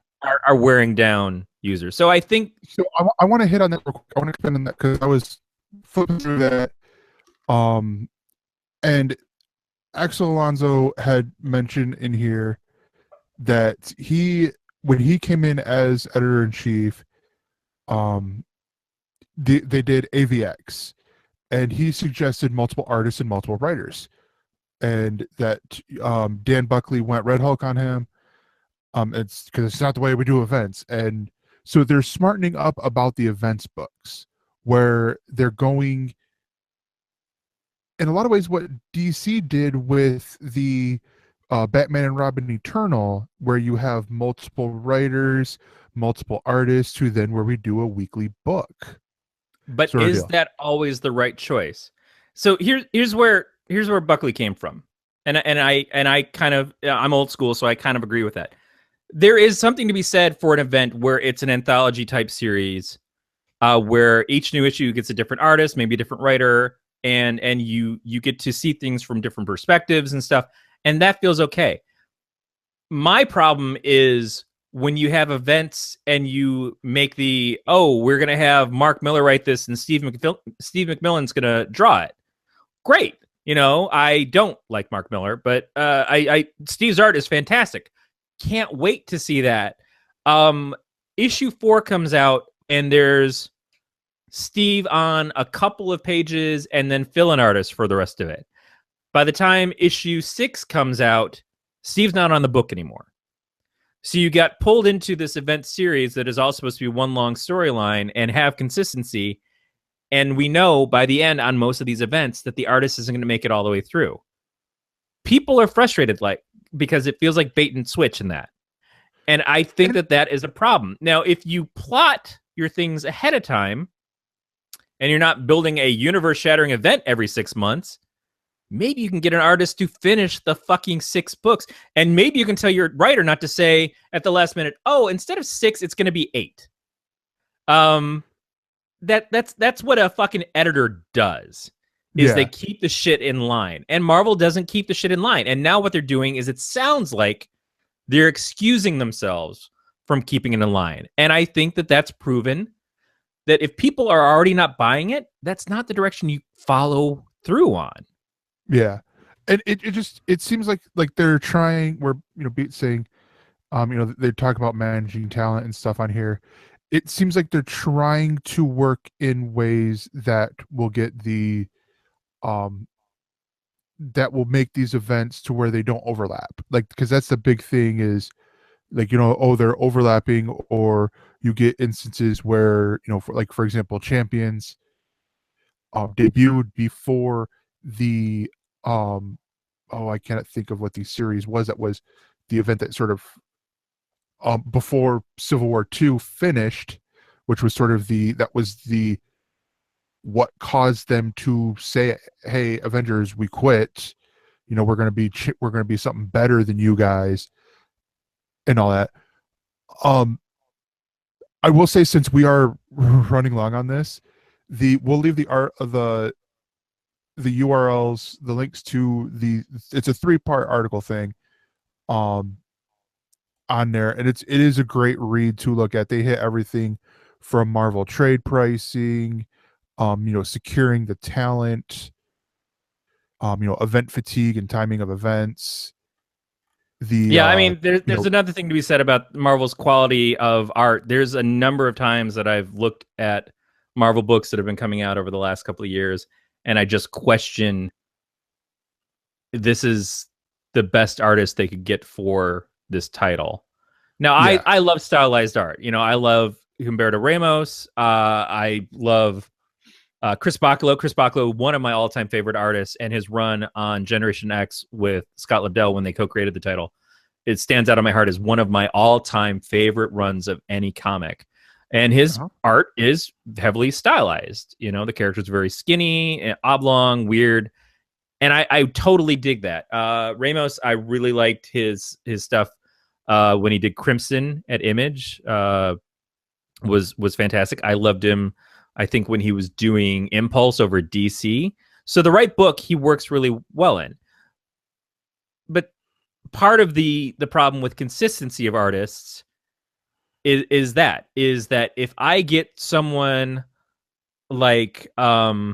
Are wearing down users. So I think... So I want to hit on that real quick. I want to expand on that because I was flipping through that. And Axel Alonso had mentioned in here that when he came in as editor-in-chief, they did AVX, and he suggested multiple artists and multiple writers, and that Dan Buckley went Red Hulk on him. It's because it's not the way we do events, and so they're smartening up about the events books, where they're going in a lot of ways what DC did with the Batman and Robin Eternal, where you have multiple writers, multiple artists, where we do a weekly book. But is that always the right choice? So here's where Buckley came from, and I kind of, I'm old school, so I kind of agree with that. There is something to be said for an event where it's an anthology type series, where each new issue gets a different artist, maybe a different writer, and you get to see things from different perspectives and stuff, and that feels okay. My problem is when you have events and you make we're going to have Mark Miller write this and Steve McMillan's going to draw it. Great. I don't like Mark Miller, but Steve's art is fantastic. Can't wait to see that. Issue 4 comes out and there's Steve on a couple of pages and then fill-in artists for the rest of it. By the time issue 6 comes out, Steve's not on the book anymore. So you got pulled into this event series that is all supposed to be one long storyline and have consistency. And we know by the end on most of these events that the artist isn't going to make it all the way through. People are frustrated because it feels like bait and switch in that. And I think that is a problem. Now, if you plot your things ahead of time and you're not building a universe-shattering event every 6 months, maybe you can get an artist to finish the fucking 6 books. And maybe you can tell your writer not to say at the last minute, instead of 6, it's going to be 8. That's what a fucking editor does. They keep the shit in line. And Marvel doesn't keep the shit in line. And now what they're doing is it sounds like they're excusing themselves from keeping it in line. And I think that's proven that if people are already not buying it, that's not the direction you follow through on. Yeah. And it seems like they're trying, where, Beat's saying, they talk about managing talent and stuff on here. It seems like they're trying to work in ways that will get that will make these events to where they don't overlap. Because that's the big thing is, they're overlapping, or you get instances where, for example, Champions debuted before the I cannot think of what the series was. That was the event that sort of before Civil War II finished, which was sort of what caused them to say, "Hey, Avengers, we quit. We're going to be something better than you guys," and all that. I will say, since we are running long on this, we'll leave the art of the URLs, the links to it's a 3-part article thing on there, and it is a great read to look at. They hit everything from Marvel trade pricing, securing the talent, event fatigue and timing of events. I mean, there's another thing to be said about Marvel's quality of art. There's a number of times that I've looked at Marvel books that have been coming out over the last couple of years, and I just question, this is the best artist they could get for this title. Now, I love stylized art. I love Humberto Ramos. I love Chris Bachalo. Chris Bachalo, one of my all-time favorite artists, and his run on Generation X with Scott Lobdell when they co-created the title, it stands out in my heart as one of my all-time favorite runs of any comic. And his art is heavily stylized. The character's very skinny, oblong, weird. And I totally dig that. Ramos, I really liked his stuff when he did Crimson at Image. Was fantastic. I loved him, I think, when he was doing Impulse over DC. So the right book he works really well in. But part of the problem with consistency of artists is that if I get someone like a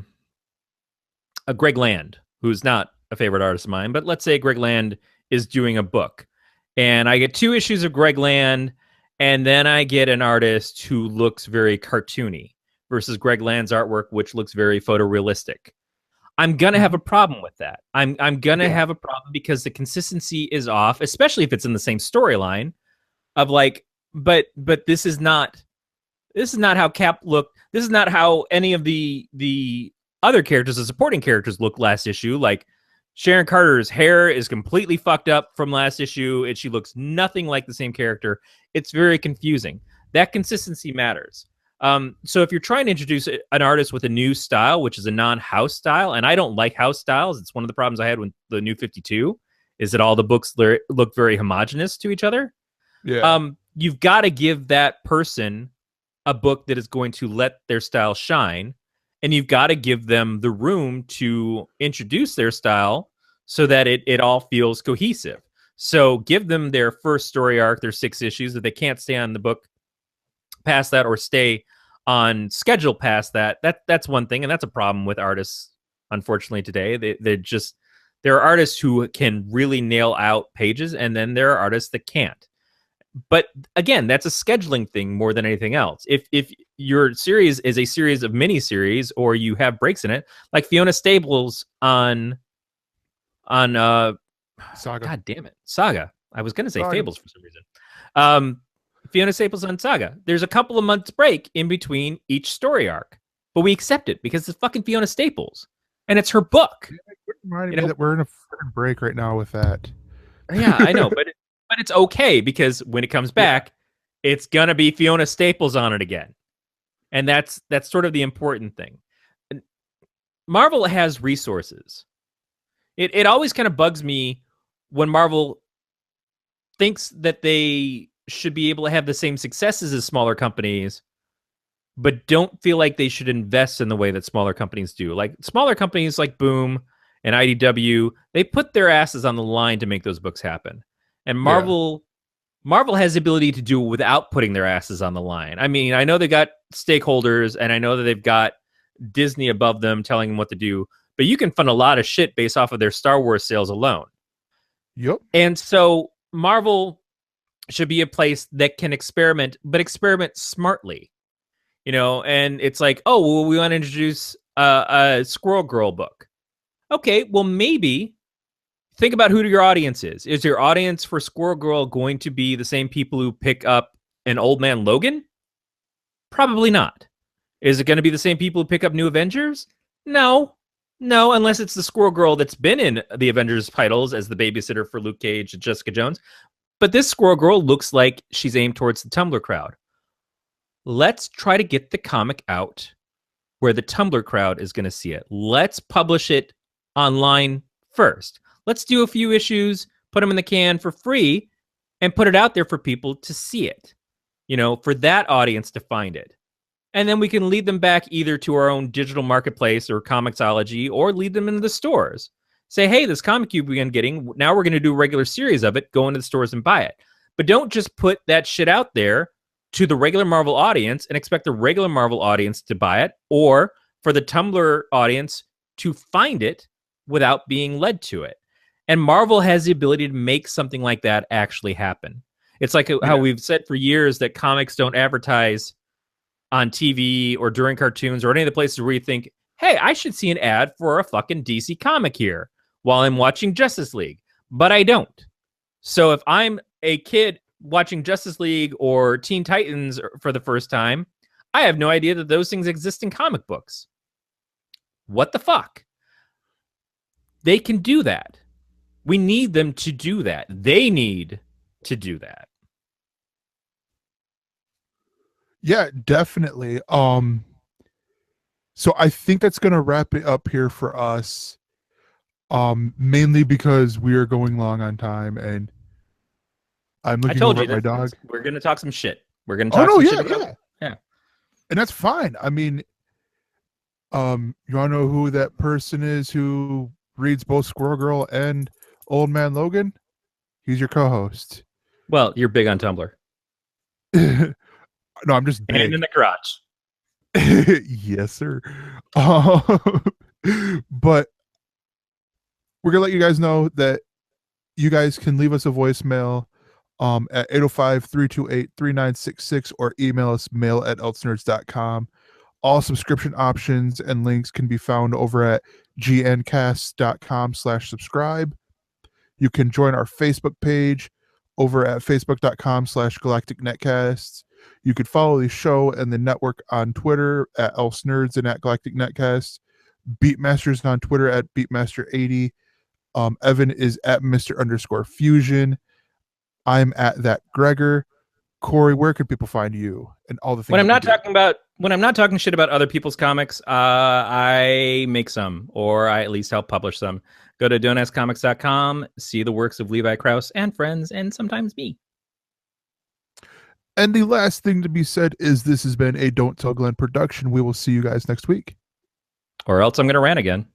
Greg Land, who's not a favorite artist of mine, but let's say Greg Land is doing a book, and I get 2 issues of Greg Land, and then I get an artist who looks very cartoony versus Greg Land's artwork, which looks very photorealistic. I'm gonna have a problem with that. I'm gonna have a problem because the consistency is off, especially if it's in the same storyline. Of like, but this is not how Cap looked. This is not how any of the other characters, the supporting characters, look last issue. Like Sharon Carter's hair is completely fucked up from last issue, and she looks nothing like the same character. It's very confusing. That consistency matters. So if you're trying to introduce an artist with a new style, which is a non-house style, and I don't like house styles, it's one of the problems I had with the New 52, is that all the books look very homogenous to each other. Yeah. You've got to give that person a book that is going to let their style shine, and you've got to give them the room to introduce their style so that it all feels cohesive. So give them their first story arc, their 6 issues. If they can't stay on the book past that or stay on schedule past that's one thing, and that's a problem with artists, unfortunately, today. There are artists who can really nail out pages, and then there are artists that can't. But again, that's a scheduling thing more than anything else. If your series is a series of mini-series, or you have breaks in it, like Fiona Staples on Saga. God damn it, Saga. I was going to say Saga. Fables for some reason. Fiona Staples on Saga. There's a couple of months break in between each story arc, but we accept it because it's fucking Fiona Staples, and it's her book. Reminding me that we're in a freaking break right now with that. Yeah, I know, but it's okay because when it comes back, it's gonna be Fiona Staples on it again, and that's sort of the important thing. Marvel has resources. It always kind of bugs me when Marvel thinks that they should be able to have the same successes as smaller companies, but don't feel like they should invest in the way that smaller companies do. Like smaller companies like Boom and IDW, they put their asses on the line to make those books happen. And Marvel has the ability to do it without putting their asses on the line. I mean, I know they got stakeholders, and I know that they've got Disney above them telling them what to do, but you can fund a lot of shit based off of their Star Wars sales alone. Yep. And so Marvel should be a place that can experiment, but experiment smartly, and it's like, oh, well, we want to introduce a Squirrel Girl book. Okay, well, maybe think about who your audience is. Is your audience for Squirrel Girl going to be the same people who pick up an Old Man Logan? Probably not. Is it going to be the same people who pick up New Avengers? No, unless it's the Squirrel Girl that's been in the Avengers titles as the babysitter for Luke Cage and Jessica Jones. But this Squirrel Girl looks like she's aimed towards the Tumblr crowd. Let's try to get the comic out where the Tumblr crowd is going to see it. Let's publish it online first. Let's do a few issues, put them in the can for free, and put it out there for people to see it, for that audience to find it. And then we can lead them back either to our own digital marketplace or Comixology, or lead them into the stores. Say, hey, this comic you've been getting, now we're going to do a regular series of it. Go into the stores and buy it. But don't just put that shit out there to the regular Marvel audience and expect the regular Marvel audience to buy it, or for the Tumblr audience to find it without being led to it. And Marvel has the ability to make something like that actually happen. It's like how we've said for years that comics don't advertise on TV or during cartoons or any of the places where you think, hey, I should see an ad for a fucking DC comic here while I'm watching Justice League. But I don't. So if I'm a kid watching Justice League or Teen Titans for the first time, I have no idea that those things exist in comic books. What the fuck? They can do that. We need them to do that. They need to do that. Yeah, definitely. So I think that's going to wrap it up here for us. Mainly because we are going long on time, and I'm I looking told over you at my this. dog. We're gonna talk some shit. We're gonna Oh talk no, some yeah, shit about yeah, and that's fine. I mean, you wanna know who that person is who reads both Squirrel Girl and Old Man Logan? He's your co-host. Well, you're big on Tumblr. No, I'm just And big. in the crotch. Yes, sir. But we're gonna let you guys know that you guys can leave us a voicemail at 805-328-3966 or email us mail@elsenerds.com. All subscription options and links can be found over at gncast.com/subscribe. You can join our Facebook page over at facebook.com/galacticnetcasts. You could follow the show and the network on Twitter at ElseNerds and at Galactic Netcasts. Beatmasters on Twitter at Beatmaster80. Evan is at Mr_Fusion. I'm at that Gregor. Corey, where can people find you and all the things? When I'm not talking shit about other people's comics, I make some, or I at least help publish some. Go to don'taskcomics.com, see the works of Levi Krauss and friends, and sometimes me. And the last thing to be said is this has been a Don't Tell Glenn production. We will see you guys next week. Or else I'm going to rant again.